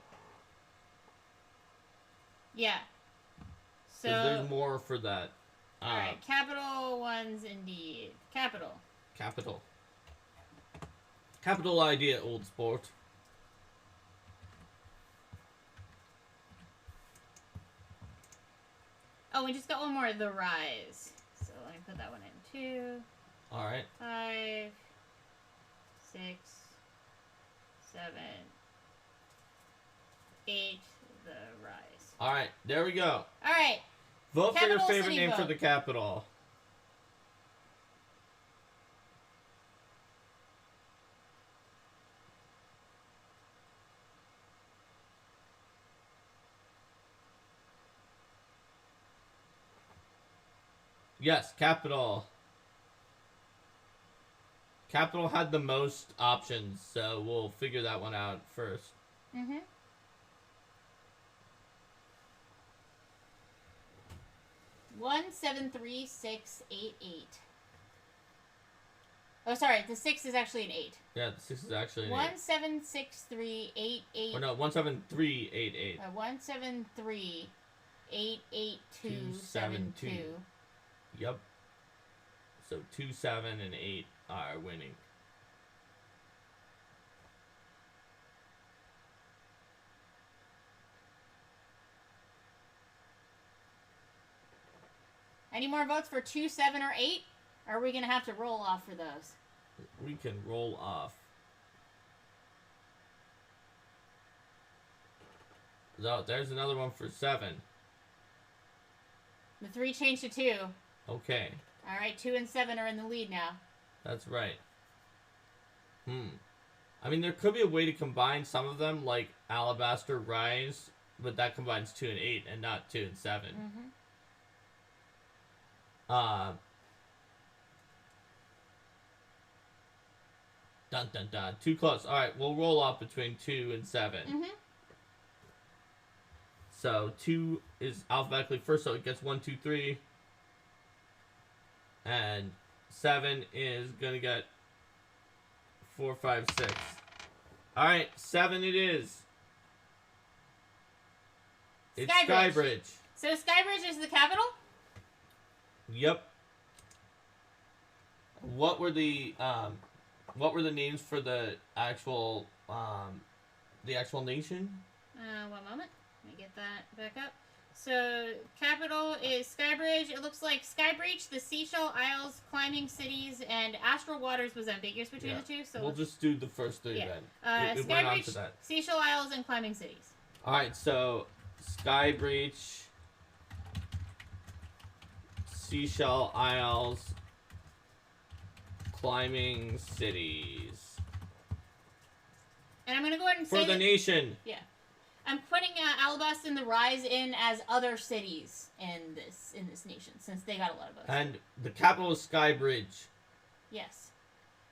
Yeah. So there's more for that. Alright, capital ones indeed. Capital. Capital idea, old sport. Oh, we just got one more. The Rise. So let me put that one in too. Alright. 5, 6, 7, 8. The Rise. Alright, there we go. Alright. Vote for your favorite city name vote. for the capital. Yes, capital. Capital had the most options, so we'll figure that one out first. Mm-hmm. One, 7, 3, 6, 8, 8. Oh, sorry. The 6 is actually an 8. Yeah, the 6 is actually an 1, 8. 7, 6, 3, 8, 8. Or no, 17388. 1, 7, 3, 8, 8, 2, 2, 7, 2. Yep. So 2, 7, and 8 are winning. Any more votes for 2, 7, or 8? Or are we going to have to roll off for those? We can roll off. So, there's another one for 7. The 3 changed to 2. Okay. Alright, 2 and 7 are in the lead now. That's right. I mean, there could be a way to combine some of them, like Alabaster Rise, but that combines 2 and 8 and not 2 and 7. Mm-hmm. Dun dun dun. Too close. Alright, we'll roll off between 2 and 7. Mm-hmm. So 2 is alphabetically first, so it gets 1, 2, 3. And 7 is gonna get 4, 5, 6. Alright, 7 it is. It's Skybridge. So Skybridge is the capital? Yep. What were the names for the actual nation? One moment. Let me get that back up. So, capital is Skybridge. It looks like Skybreach, the Seashell Isles, Climbing Cities, and Astral Waters was ambiguous between the two. So we'll just do the first 3 then. It went on to Skybreach, that. Seashell Isles, and Climbing Cities. Alright, so Skybreach, Seashell Isles, Climbing Cities. And I'm going to go ahead and say For the nation. Yeah. I'm putting Alabasta and the Rise in as other cities in this nation, since they got a lot of votes. And the capital is Skybridge. Yes.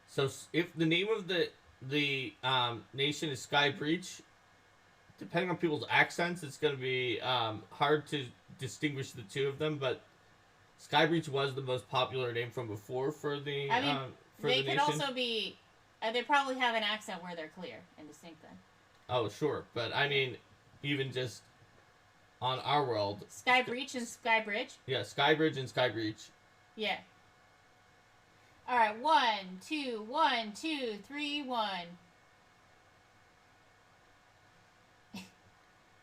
So if the name of the nation is Skybreach, depending on people's accents, it's going to be hard to distinguish the two of them. But Skybreach was the most popular name from before for the they could also be. They probably have an accent where they're clear and distinct then. Oh, sure. But, I mean, even just on our world... Skybreach and Skybridge? Yeah, Skybridge and Skybreach. Yeah. Alright, 1, 2, 1, 2, 3, 1.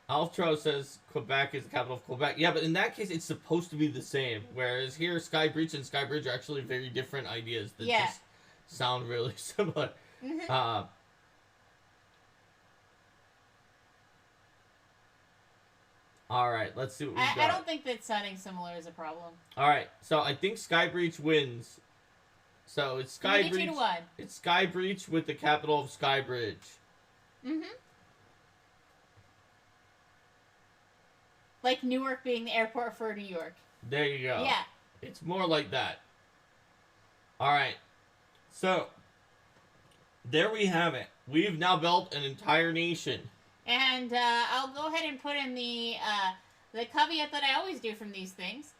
Alftro says Quebec is the capital of Quebec. Yeah, but in that case, it's supposed to be the same. Whereas here, Skybreach and Skybridge are actually very different ideas that just sound really similar. Mm-hmm. Alright, let's see what we got. I don't think that sounding similar is a problem. Alright, so I think Skybreach wins. So it's Skybreach. 2 to 1. It's Skybreach with the capital of Skybridge. Mm-hmm. Like Newark being the airport for New York. There you go. Yeah. It's more like that. Alright. So, there we have it. We've now built an entire nation. And I'll go ahead and put in the caveat that I always do from these things.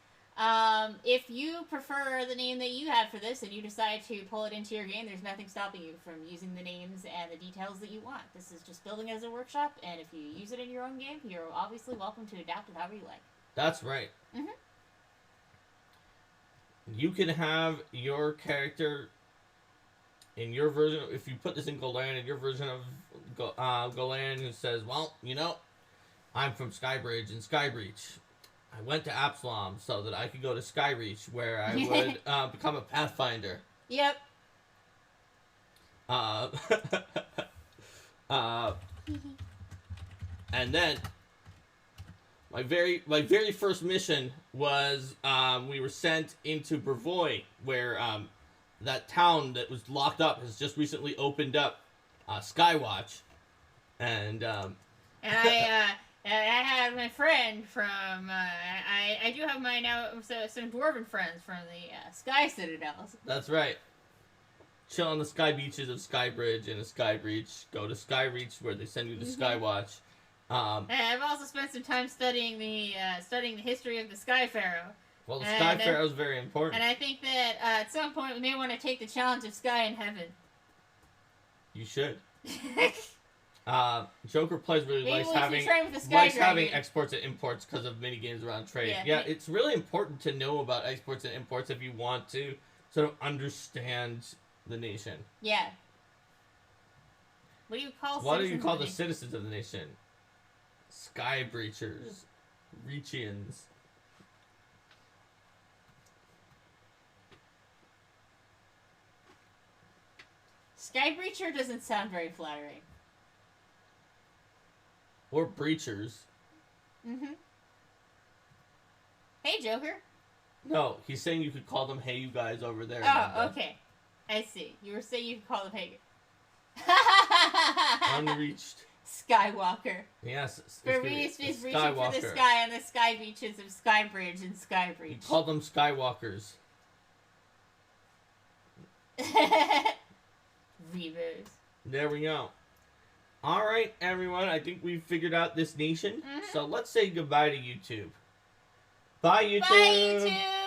If you prefer the name that you have for this and you decide to pull it into your game, there's nothing stopping you from using the names and the details that you want. This is just building as a workshop, and if you use it in your own game, you're obviously welcome to adapt it however you like. That's right. Mhm. You can have your character in your version. If you put this in Golan, in your version of Golan, who says, "Well, I'm from Skybridge and Skybreach. I went to Absalom so that I could go to Skyreach, where I would become a Pathfinder." Yep. And then my very first mission was we were sent into Brevoy, where that town that was locked up has just recently opened up, Skywatch, and I had my friend from. I do have my now some dwarven friends from the Sky Citadels. That's right. Chill on the sky beaches of Skybridge and Skybreach. Go to Skyreach, where they send you to Skywatch. And I've also spent some time studying the history of the Sky Pharaoh. Well, the Sky Pharaoh is very important. And I think that at some point we may want to take the challenge of Sky and Heaven. You should. Joker Plays really Maybe likes having having exports and imports because of mini games around trade. Yeah, it's really important to know about exports and imports if you want to sort of understand the nation. Yeah. What do you call the citizens of the nation? Sky Breachers. Reachians. Sky Breacher doesn't sound very flattering. Or Breachers. Mm-hmm. Hey, Joker. No, he's saying you could call them "Hey, you guys over there." Oh, okay. I see. You were saying you could call them "Hey." Unreached. Skywalker. Yes. For me, it's reaching for the sky on the sky beaches of Skybridge and Skybreach. You call them Skywalkers. Reavers. There we go. All right, everyone. I think we've figured out this nation. Mm-hmm. So let's say goodbye to YouTube. Bye, YouTube. Bye, YouTube.